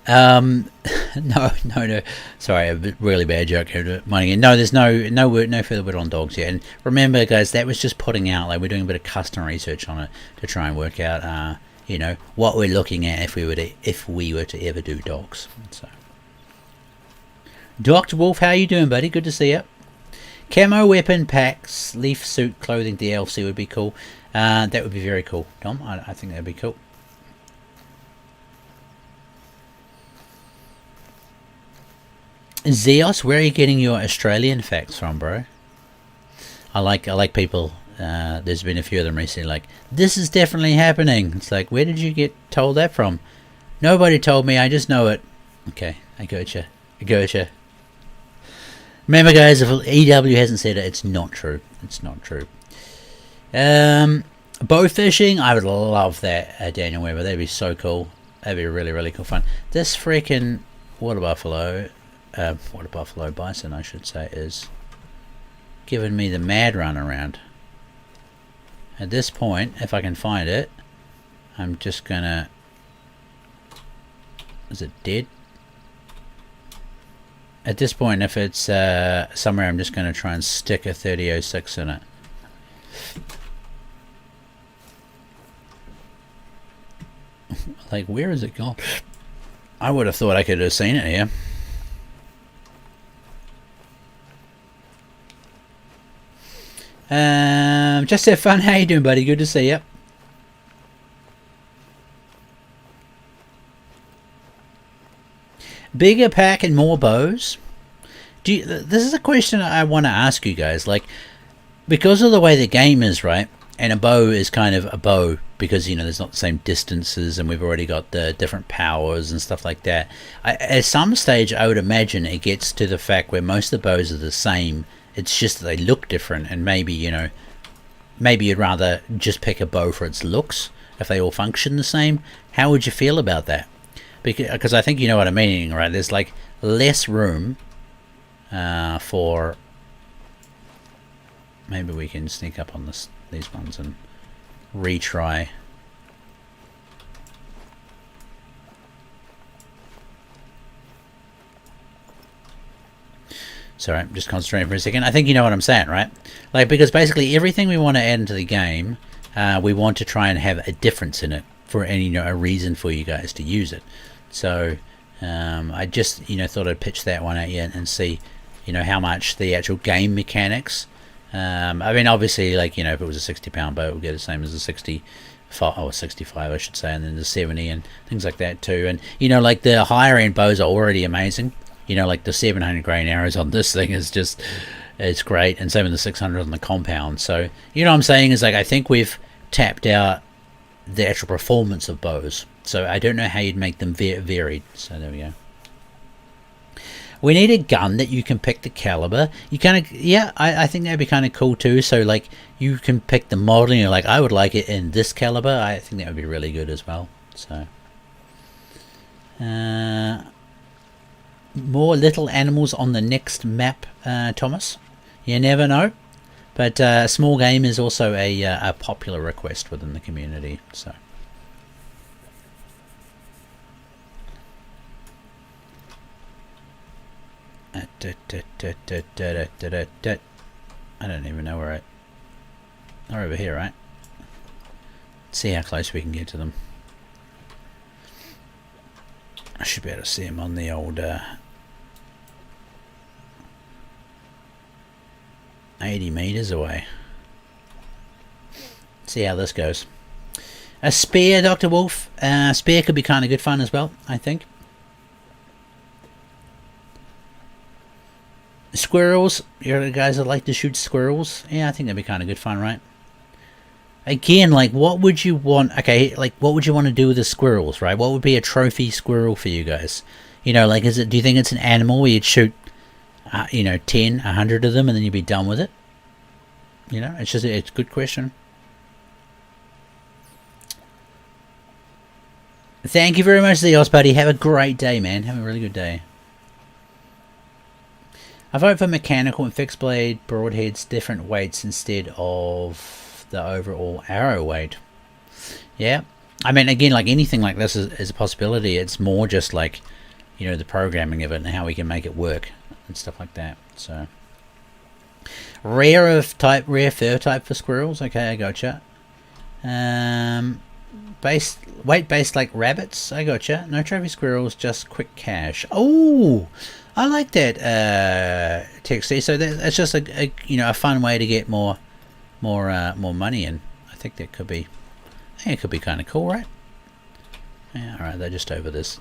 [SPEAKER 1] No. Sorry, a really bad joke here. No, there's no further word on dogs yet. And remember, guys, that was just putting out. Like, we're doing a bit of custom research on it to try and work out, you know, what we're looking at if we were to ever do dogs. So, Dr. Wolf, how you doing, buddy? Good to see you. Camo weapon packs, leaf suit clothing DLC would be cool. That would be very cool, Dom. I think that'd be cool. Zeos, where are you getting your Australian facts from, bro? I like people. There's been a few of them recently. Like, this is definitely happening. It's like, where did you get told that from? Nobody told me. I just know it. Okay, I gotcha. Remember, guys, if EW hasn't said it, it's not true. It's not true. Bow fishing, I would love that, Daniel Weber. That'd be so cool. That'd be really, really cool fun. This freaking water buffalo bison, I should say, is giving me the mad run around. At this point, if I can find it, I'm just gonna... Is it dead? At this point, if it's somewhere, I'm just gonna try and stick a 3006 in it. Like, where is it gone? I would have thought I could have seen it here. Just have fun. How you doing, buddy? Good to see you. Bigger pack and more bows. This is a question I want to ask you guys. Like, because of the way the game is, right? And a bow is kind of a bow because, you know, there's not the same distances and we've already got the different powers and stuff like that. At some stage, I would imagine it gets to the fact where most of the bows are the same. It's just that they look different, and maybe, you know, maybe you'd rather just pick a bow for its looks if they all function the same. How would you feel about that? Because I think you know what I'm meaning, right? There's like less room for... Maybe we can sneak up on these ones and retry. Sorry, I'm just concentrating for a second. I think you know what I'm saying, right? Like, because basically everything we want to add into the game, we want to try and have a difference in it for any, you know, a reason for you guys to use it. So I just, you know, thought I'd pitch that one at you and see, you know, how much the actual game mechanics. I mean, obviously, like, you know, if it was a 60-pound boat, we'll get the same as a 65, or 65, I should say, and then the 70 and things like that too. And, you know, like the higher end bows are already amazing. You know, like the 700 grain arrows on this thing is just, it's great. And same with the 600 on the compound. So, you know what I'm saying is, like, I think we've tapped out the actual performance of bows. So I don't know how you'd make them varied. So there we go. We need a gun that you can pick the caliber. You kind of, yeah, I think that'd be kind of cool too. So, like, you can pick the model and you're like, I would like it in this caliber. I think that would be really good as well. So, more little animals on the next map, Thomas. You never know. But small game is also a popular request within the community. So. I don't even know where they're over here, right? Let's see how close we can get to them. I should be able to see them on the old 80 meters away. See how this goes. A spear, Dr. Wolf. Spear could be kind of good fun as well, I think. Squirrels. You're the guys that like to shoot squirrels. Yeah, I think that'd be kind of good fun, right? Again, like, what would you want? Okay, like, what would you want to do with the squirrels, right? What would be a trophy squirrel for you guys? You know, like, do you think it's an animal where you'd shoot, you know, 10, 100 of them and then you'd be done with it? You know, it's a good question. Thank you very much, Zeos, buddy. Have a great day, man. Have a really good day. I vote for mechanical and fixed blade broadheads, different weights instead of the overall arrow weight. Yeah, I mean, again, like anything like this is a possibility. It's more just like, you know, the programming of it and how we can make it work and stuff like that. So, rare fur type for squirrels. Okay, I gotcha. Weight based like rabbits. I gotcha. No trophy squirrels, just quick cash. Oh, I like that, TXT. So that's just a you know, a fun way to get more money in. I think that could be. I think it could be kind of cool, right? Yeah. All right. They're just over this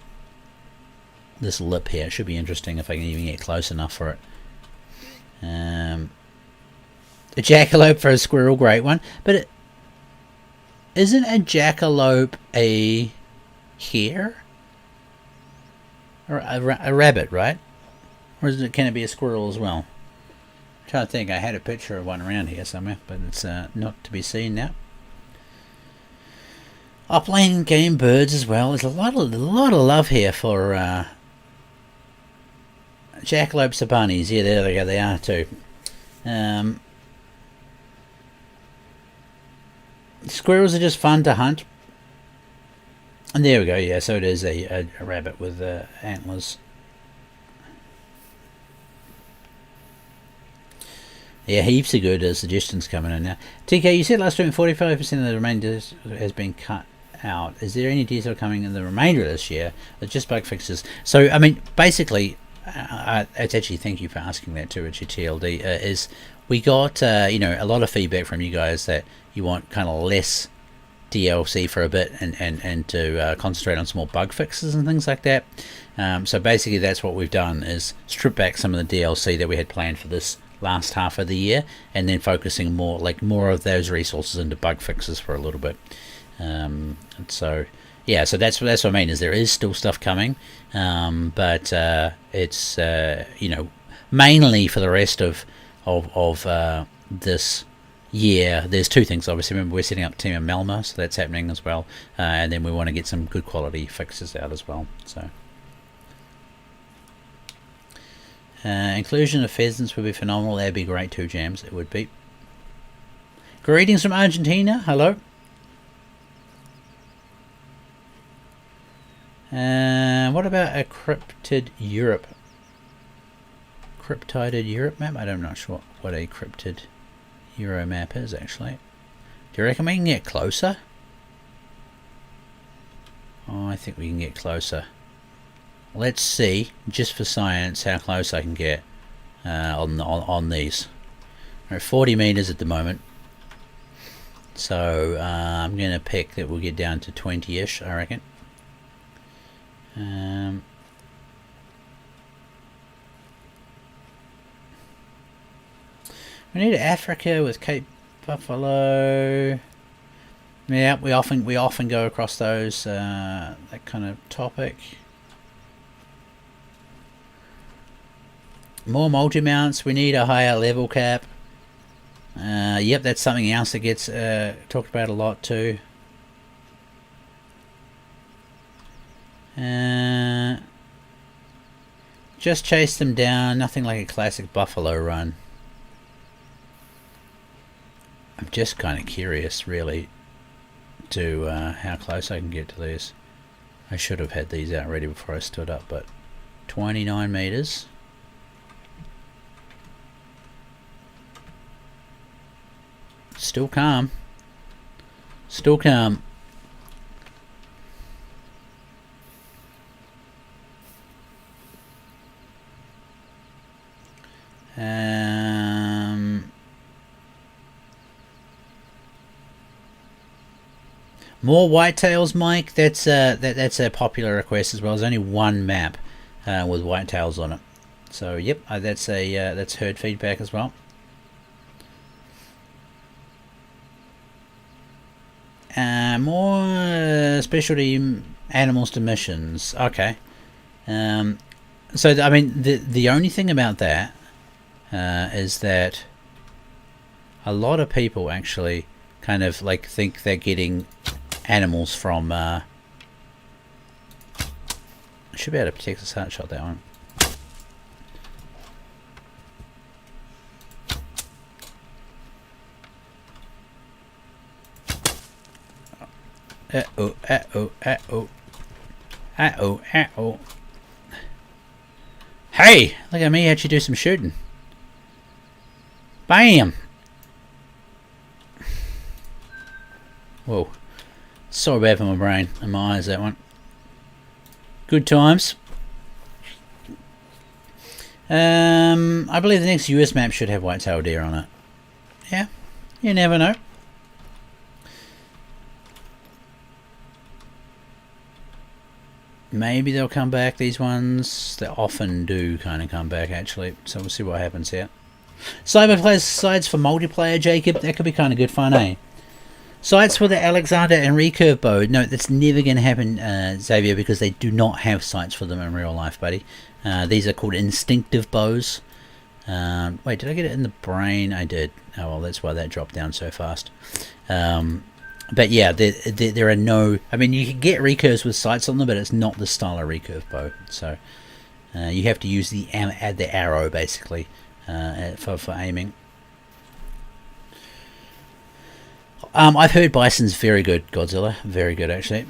[SPEAKER 1] lip here. It should be interesting if I can even get close enough for it. A jackalope for a squirrel, great one. But isn't a jackalope a hare or a rabbit, right? Or can it be a squirrel as well? I'm trying to think. I had a picture of one around here somewhere, but it's not to be seen now. Upland game birds as well. There's a lot of love here for Jackalopes are bunnies. Yeah, there they go. They are too. Squirrels are just fun to hunt. And there we go. Yeah, so it is a rabbit with antlers. Yeah, heaps of good suggestions coming in now. TK, you said last week 45% of the remainder has been cut out. Is there any detail coming in the remainder of this year? Or just bug fixes? So, I mean, basically, it's actually, thank you for asking that too, Richard TLD, is we got, a lot of feedback from you guys that you want kind of less DLC for a bit and to concentrate on some more bug fixes and things like that. So basically that's what we've done, is strip back some of the DLC that we had planned for this last half of the year, and then focusing more of those resources into bug fixes for a little bit. So that's what I mean, is there is still stuff coming, but it's mainly for the rest of this year. There's two things, obviously. Remember, we're setting up Team of Malmo, so that's happening as well, and then we want to get some good quality fixes out as well. So inclusion of pheasants would be phenomenal. That'd be great too, Jams. It would be. Greetings from Argentina. Hello. What about a cryptid Europe? Cryptided Europe map? I'm not sure what a cryptid Euro map is actually. Do you reckon we can get closer? Oh, I think we can get closer. Let's see, just for science, how close I can get on these. We're at 40 meters at the moment, so I'm going to pick that we'll get down to 20-ish, I reckon. We need Africa with Cape Buffalo. Yeah, we often go across those that kind of topic. More multi-mounts. We need a higher level cap. Yep, that's something else that gets talked about a lot too. Just chase them down. Nothing like a classic buffalo run. I'm just kind of curious, really, to how close I can get to these. I should have had these out ready before I stood up, but 29 meters. Still calm. Still calm. More whitetails, Mike. That's a popular request as well. There's only one map with whitetails on it, so yep, that's herd feedback as well. More specialty animals to missions. Okay. So I mean, the only thing about that is that a lot of people actually kind of like think they're getting animals from I should be able to protect the heart shot, that one. Uh-oh, uh-oh, uh-oh. Uh-oh, uh-oh. Hey! Look at me actually do some shooting. Bam! Whoa. So bad for my brain and my eyes, that one. Good times. I believe the next US map should have white-tailed deer on it. Yeah, you never know. Maybe they'll come back, these ones. They often do kind of come back, actually. So we'll see what happens here. Cyber sites for multiplayer, Jacob. That could be kind of good fun, eh? Sights for the Alexander and recurve bow. No, that's never going to happen, Xavier, because they do not have sights for them in real life, buddy. These are called instinctive bows. Wait, did I get it in the brain? I did. Oh, well, that's why that dropped down so fast. But yeah, there are no... I mean, you can get recurves with sights on them, but it's not the style of recurve bow. So, You have to use the arrow basically for aiming. I've heard Bison's very good, Godzilla. Very good, actually.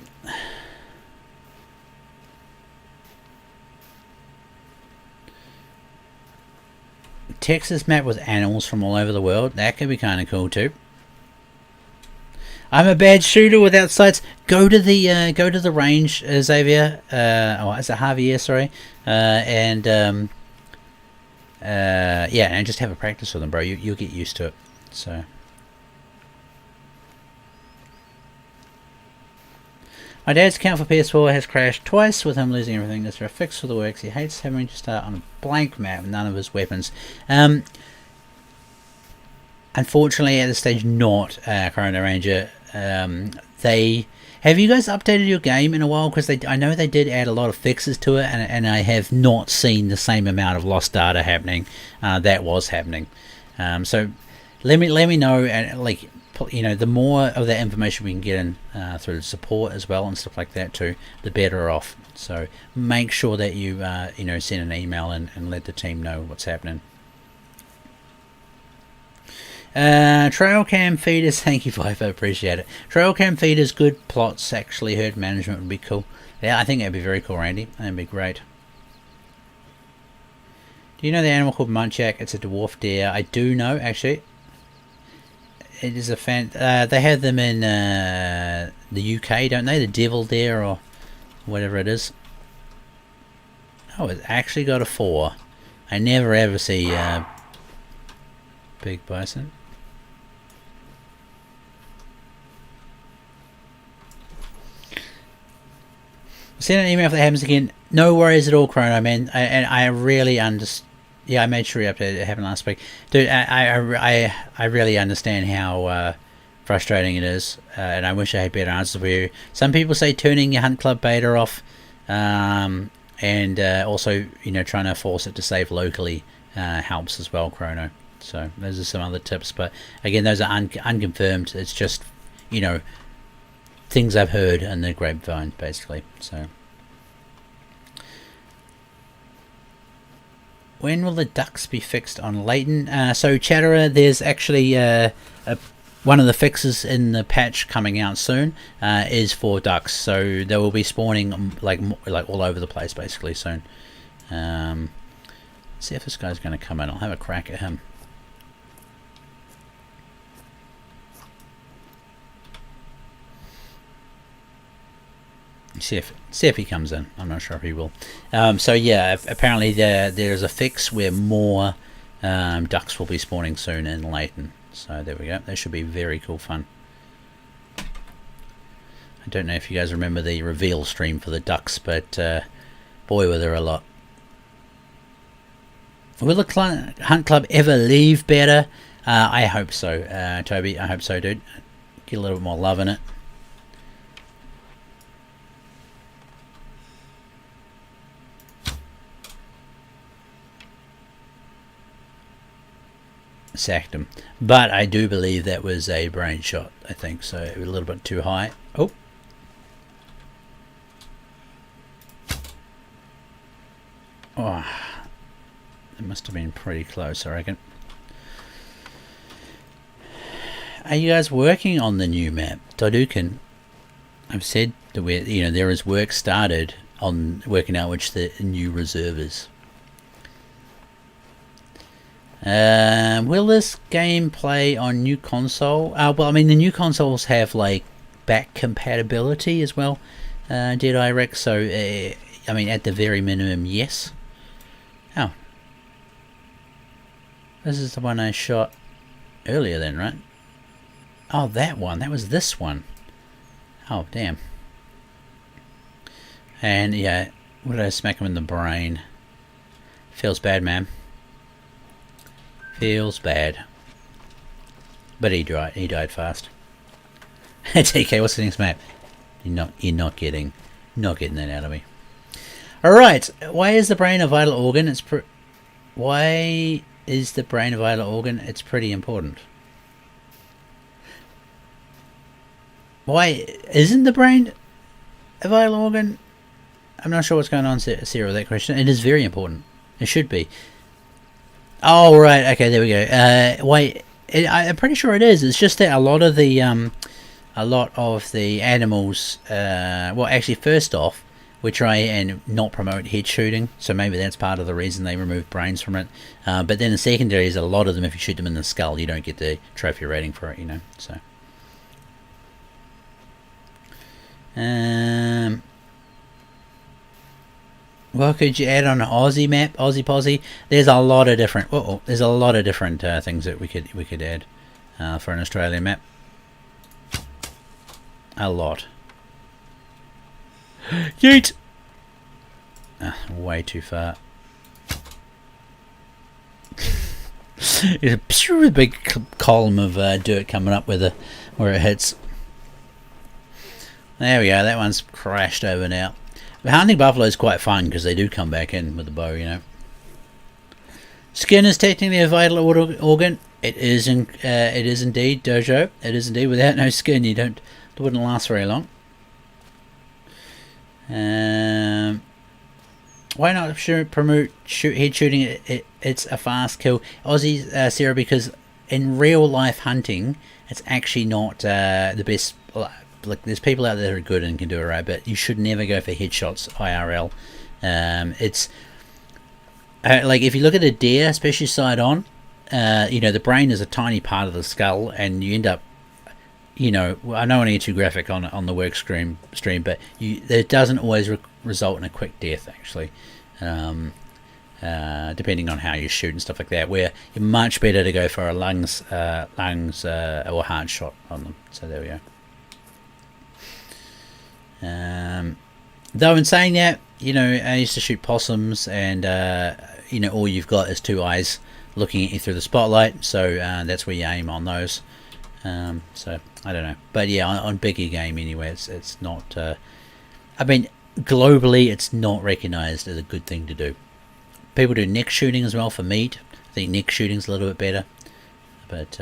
[SPEAKER 1] Texas map with animals from all over the world. That could be kind of cool too. I'm a bad shooter without sights. Go to the range, Xavier. Is it Javier? Sorry. And just have a practice with them, bro. You'll get used to it. So. My dad's account for PS4 has crashed twice with him losing everything. Is there a fix for the works? He hates having to start on a blank map with none of his weapons. Unfortunately, at this stage, not Chrono Ranger. Have you guys updated your game in a while? Because I know they did add a lot of fixes to it, and I have not seen the same amount of lost data happening that was happening. So let me know, and the more of that information we can get in through support as well and stuff like that too, the better off. So make sure that you send an email and let the team know what's happening. Trail cam feeders, thank you, Viper, appreciate it. Trail cam feeders, good plots, actually. Herd management would be cool. Yeah, I think that'd be very cool, Randy. That'd be great. Do you know the animal called Munchak? It's a dwarf deer. I do know, actually. It is a fan. They have them in the UK, don't they? The devil deer or whatever it is. Oh, it's actually got a 4. I never ever see big bison. Send an email if that happens again. No worries at all, Chrono, man. I really understand. Yeah, I made sure you updated it. It happened last week. Dude, I really understand how frustrating it is. And I wish I had better answers for you. Some people say turning your Hunt Club beta off. And also, trying to force it to save locally helps as well, Chrono. So those are some other tips. But again, those are unconfirmed. It's just, things I've heard in the grapevine, basically. So, when will the ducks be fixed on Layton? So Chatterer, there's actually one of the fixes in the patch coming out soon is for ducks. So they will be spawning like all over the place, basically, soon. See if this guy's going to come in. I'll have a crack at him. See if he comes in. I'm not sure if he will. So yeah, apparently there's a fix where more ducks will be spawning soon in Layton. So there we go. That should be very cool fun. I don't know if you guys remember the reveal stream for the ducks, but boy, were there a lot. Will the Hunt Club ever leave better? I hope so, Toby. I hope so, dude. Get a little bit more love in it. Sacked him, but I do believe that was a brain shot. I think so. It was a little bit too high. Oh, it must have been pretty close, I reckon. Are you guys working on the new map, Dodukin? I've said that there is work started on working out which the new reserve is. Will this game play on new console? Well, I mean, the new consoles have like back compatibility as well, did I rec? So, I mean, at the very minimum, yes. Oh, this is the one I shot earlier then, right? Oh, that one. That was this one. Oh, damn. And yeah, what did I smack him in the brain? Feels bad, man. Feels bad. But he died fast. TK, what's the next map? You're not getting that out of me. Alright, why is the brain a vital organ? It's pretty important. Why isn't the brain a vital organ? I'm not sure what's going on, Sarah, with that question. It is very important. It should be. Oh, right. Okay, there we go. Wait, I'm pretty sure it is. It's just that a lot of the animals. Well, actually, first off, we try and not promote head shooting, so maybe that's part of the reason they remove brains from it. But then the secondary is a lot of them. If you shoot them in the skull, you don't get the trophy rating for it. So. What could you add on an Aussie map, Aussie Posse? There's a lot of different. There's a lot of different things that we could add for an Australian map. A lot. Yeet! Way too far. It's a big column of dirt coming up where it hits. There we go. That one's crashed over now. But hunting buffalo is quite fun because they do come back in with the bow. Skin is technically a vital organ. It is indeed, Dojo. It is indeed. Without no skin, it wouldn't last very long. Why not promote head shooting? It's a fast kill, Aussie Sarah, because in real life hunting, it's actually not the best. Like, there's people out there that are good and can do it right, but you should never go for headshots IRL. It's like if you look at a deer, especially side on, the brain is a tiny part of the skull, and you end up. I don't want to get too graphic on the work stream, but it doesn't always result in a quick death, actually, depending on how you shoot and stuff like that, where you're much better to go for a lungs or heart shot on them. So there we go. Though in saying that, I used to shoot possums, and all you've got is two eyes looking at you through the spotlight, so that's where you aim on those. So I don't know, but yeah, on bigger game anyway, it's not. Globally, it's not recognised as a good thing to do. People do neck shooting as well for meat. I think neck shooting's a little bit better, but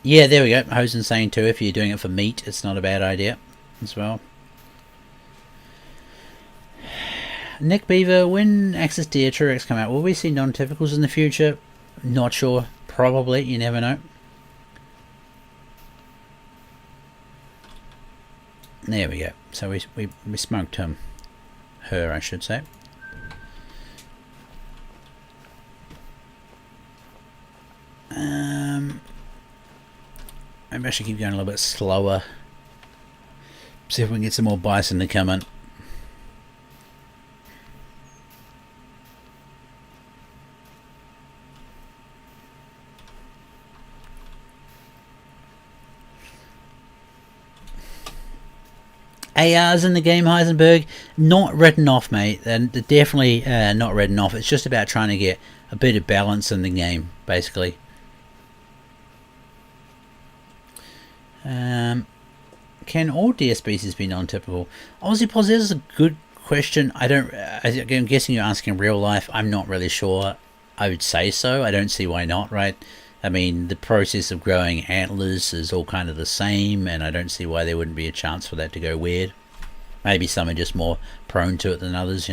[SPEAKER 1] yeah, there we go. Hosen's saying too, if you're doing it for meat, it's not a bad idea as well. Nick Beaver, when Axis Deer Truex come out, will we see non-typicals in the future? Not sure. Probably. You never know. There we go. So we smoked him. Her, I should say. Maybe I should keep going a little bit slower. See if we can get some more bison to come in. ARs in the game, Heisenberg, not written off, mate. And definitely not written off. It's just about trying to get a bit of balance in the game, basically. Can all deer species be non-typical? Aussie Pause, this is a good question. I'm guessing you're asking real life. I'm not really sure. I would say so. I don't see why not, right? I mean, the process of growing antlers is all kind of the same, and I don't see why there wouldn't be a chance for that to go weird. Maybe some are just more prone to it than others,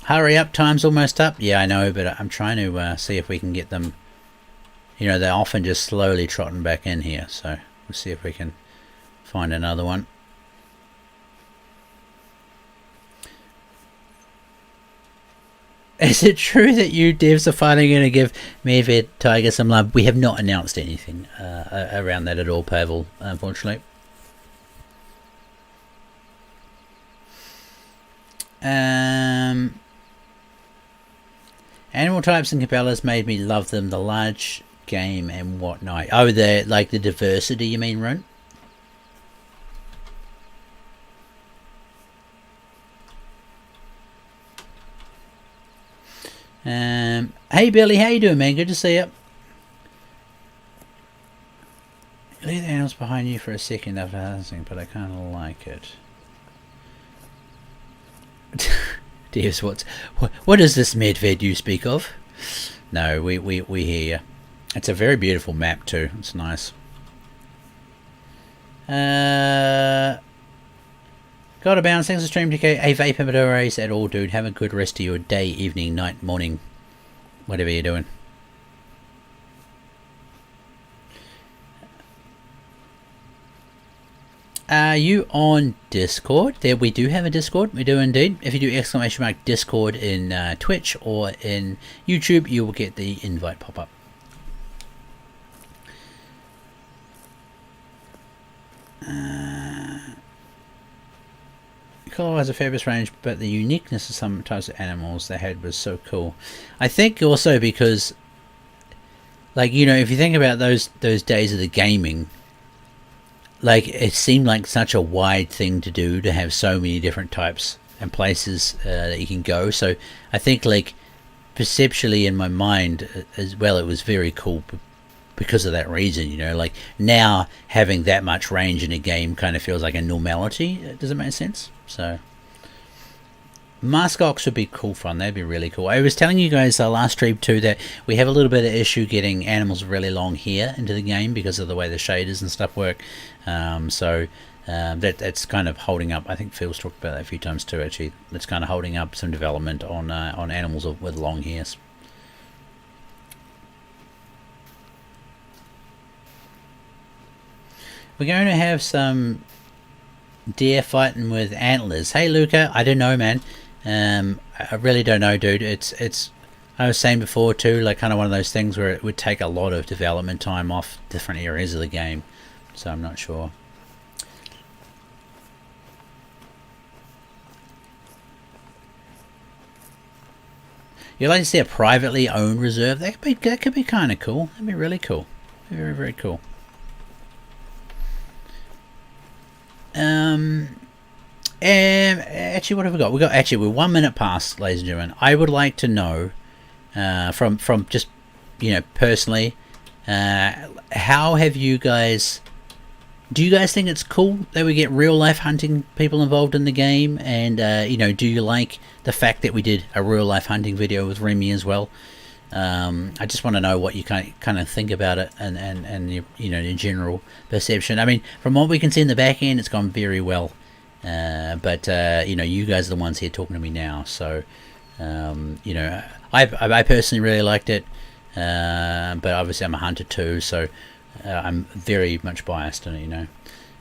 [SPEAKER 1] Hurry up, time's almost up. Yeah, I know, but I'm trying to see if we can get them. They're often just slowly trotting back in here, so we'll see if we can find another one. Is it true that you devs are finally going to give Medved Tiger some love? We have not announced anything around that at all, Pavel, unfortunately. Animal types and Cabela's made me love them. The large game and whatnot. Oh, the diversity, you mean, Rune? Hey Billy, how you doing, man? Good to see you. Leave the animals behind you for a second after hunting, but I kind of like it. Dears, what is this Medved you speak of? No, we hear you. It's a very beautiful map too. It's nice. Got a bounce. Thanks for stream, TK. Hey, Vapor Maduros at all, dude. Have a good rest of your day, evening, night, morning, whatever you're doing. Are you on Discord? There, we do have a Discord. We do indeed. If you do !Discord in Twitch or in YouTube, you will get the invite pop up. Color has a fabulous range, but the uniqueness of some types of animals they had was so cool. I think also because, like, you know, if you think about those days of the gaming, like, it seemed like such a wide thing to do, to have so many different types and places that you can go. So I think, like, perceptually in my mind as well, it was very cool because of that reason, you know. Like, now having that much range in a game kind of feels like a normality. Does it make sense? So Muskox would be cool fun. That'd be really cool. I was telling you guys last stream too that we have a little bit of issue getting animals with really long hair into the game because of the way the shaders and stuff work. That's kind of holding up. I think Phil's talked about that a few times too, actually. It's kind of holding up some development on animals with long hairs. We're going to have some deer fighting with antlers. Hey Luca, I don't know, man. I really don't know, dude. It's I was saying before too, like, kind of one of those things where it would take a lot of development time off different areas of the game, so I'm not sure. You'd like to see a privately owned reserve? That could be kind of cool. That'd be really cool. Very, very cool. Actually, what have we got? We're 1 minute past, ladies and gentlemen. I would like to know, from just, you know, personally, how have you guys? Do you guys think it's cool that we get real life hunting people involved in the game? And you know, do you like the fact that we did a real life hunting video with Remy as well? I just want to know what you kind of think about it, and your, you know, your general perception. I mean, from what we can see in the back end, it's gone very well. But you know, you guys are the ones here talking to me now, so you know, I personally really liked it, but obviously I'm a hunter too, so I'm very much biased on it. You know,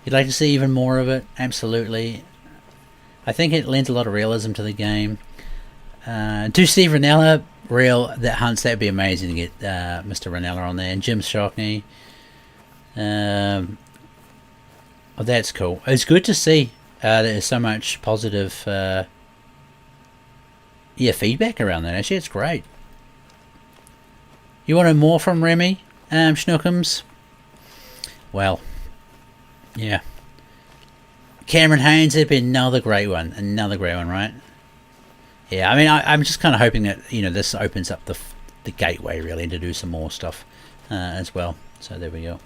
[SPEAKER 1] you'd like to see even more of it, absolutely. I think it lends a lot of realism to the game. Do Steve Ranella that hunts, that'd be amazing to get Mr. Ranella on there, and Jim Shockney. Oh, that's cool. It's good to see there's so much positive feedback around that. Actually, it's great. You wanted more from Remy, Schnookums? Well, yeah. Cameron Haynes, it'd be another great one, right? Yeah, I mean, I'm just kind of hoping that, you know, this opens up the gateway really to do some more stuff as well. So there we go.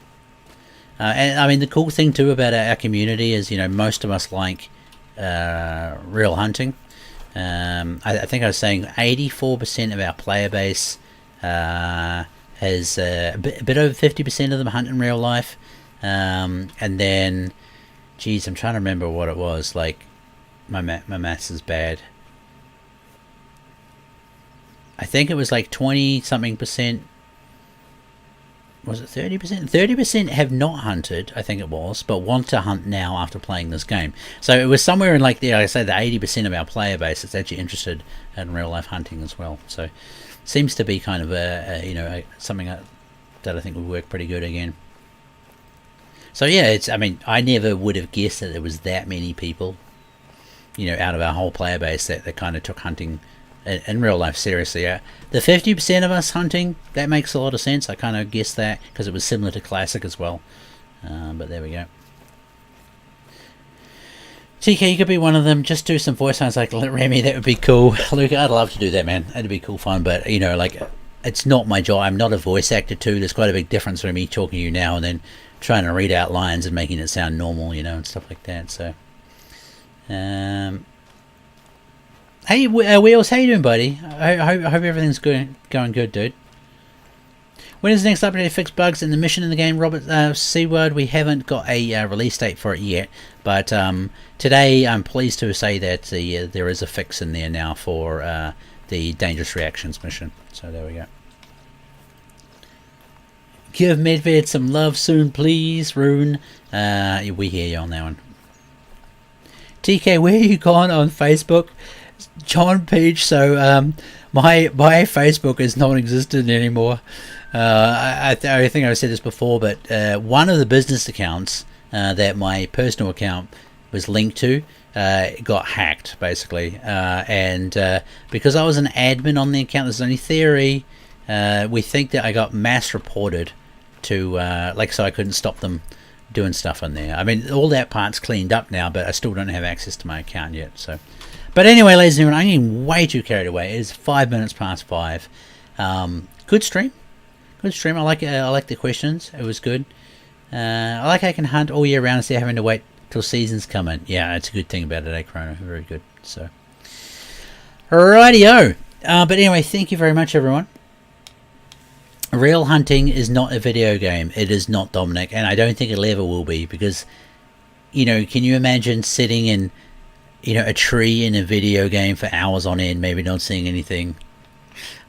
[SPEAKER 1] And I mean, the cool thing too about our community is, you know, most of us like real hunting. I think I was saying 84% of our player base has a bit over 50% of them hunt in real life. And then, geez, I'm trying to remember what it was. Like, my maths is bad. I think it was like 20-something%. Was it 30%? 30% have not hunted, I think it was, but want to hunt now after playing this game. So it was somewhere in, like, like I say, the 80% of our player base that's actually interested in real life hunting as well. So seems to be kind of you know, something that I think would work pretty good again. So yeah, I mean, I never would have guessed that there was that many people, you know, out of our whole player base that kind of took hunting in real life seriously. Yeah, the 50% of us hunting, that makes a lot of sense. I kind of guessed that because it was similar to Classic as well. But there we go. TK, you could be one of them. Just do some voice sounds like Remy. That would be cool. Luca, I'd love to do that, man. That'd be cool fun. But, you know, like, it's not my job. I'm not a voice actor too. There's quite a big difference between me talking to you now and then trying to read out lines and making it sound normal, you know, and stuff like that. So, Hey, Wheels, how you doing, buddy? I hope everything's going good, dude. When is the next update to fix bugs in the mission in the game, Robert Seaward? We haven't got a release date for it yet, but today I'm pleased to say that there is a fix in there now for the Dangerous Reactions mission. So there we go. Give Medved some love soon, please, Rune. We hear you on that one. TK, where are you gone on Facebook? John Peach, so my Facebook is non-existent anymore. I think I've said this before, but one of the business accounts that my personal account was linked to got hacked, basically. And because I was an admin on the account, there's only theory. We think that I got mass reported to, so I couldn't stop them doing stuff on there. I mean, all that part's cleaned up now, but I still don't have access to my account yet. So, but anyway, ladies and gentlemen, I'm getting way too carried away. It is 5 minutes past 5. Good stream. Good stream. I like it. I like the questions. It was good. I like how I can hunt all year round instead of having to wait till seasons come in. Yeah, that's a good thing about it, Chrono. Very good. So, rightio. But anyway, thank you very much, everyone. Real hunting is not a video game. It is not, Dominic, and I don't think it'll ever will be, because, you know, can you imagine sitting in, you know, a tree in a video game for hours on end, maybe not seeing anything?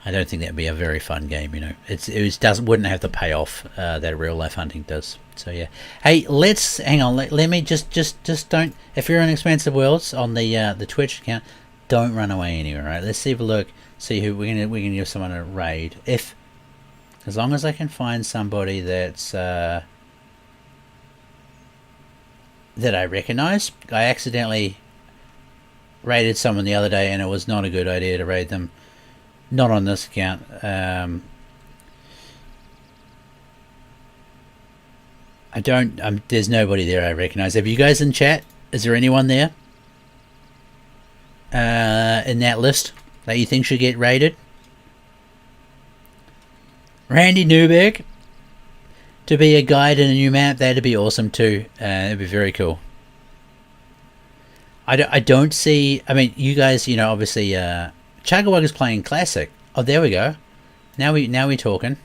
[SPEAKER 1] I don't think that'd be a very fun game. You know, wouldn't have the payoff that real life hunting does. So yeah. Hey, let's hang on. Let me just don't. If you're in Expansive Worlds on the Twitch account, don't run away anywhere. Right? Let's see if a look. See who we can give someone a raid. As long as I can find somebody that's that I recognize. I accidentally raided someone the other day, and it was not a good idea to raid them. Not on this account. I don't. There's nobody there I recognize. Have you guys in chat? Is there anyone there in that list that you think should get raided? Randy Newberg to be a guide in a new map. That'd be awesome too. It'd be very cool. I don't see. I mean, you guys. You know, obviously. Chugawug is playing Classic. Oh, there we go. Now we're talking.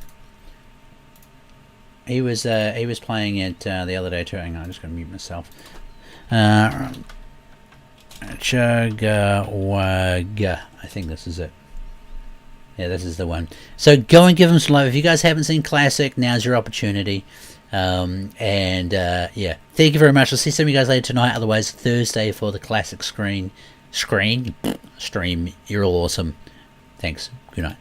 [SPEAKER 1] He was playing it the other day too. Hang on, I'm just gonna mute myself. Chugawug. I think this is it. Yeah, this is the one. So go and give him some love. If you guys haven't seen Classic, now's your opportunity. Yeah, thank you very much. I'll see some of you guys later tonight. Otherwise, Thursday for the Classic stream. You're all awesome. Thanks. Good night.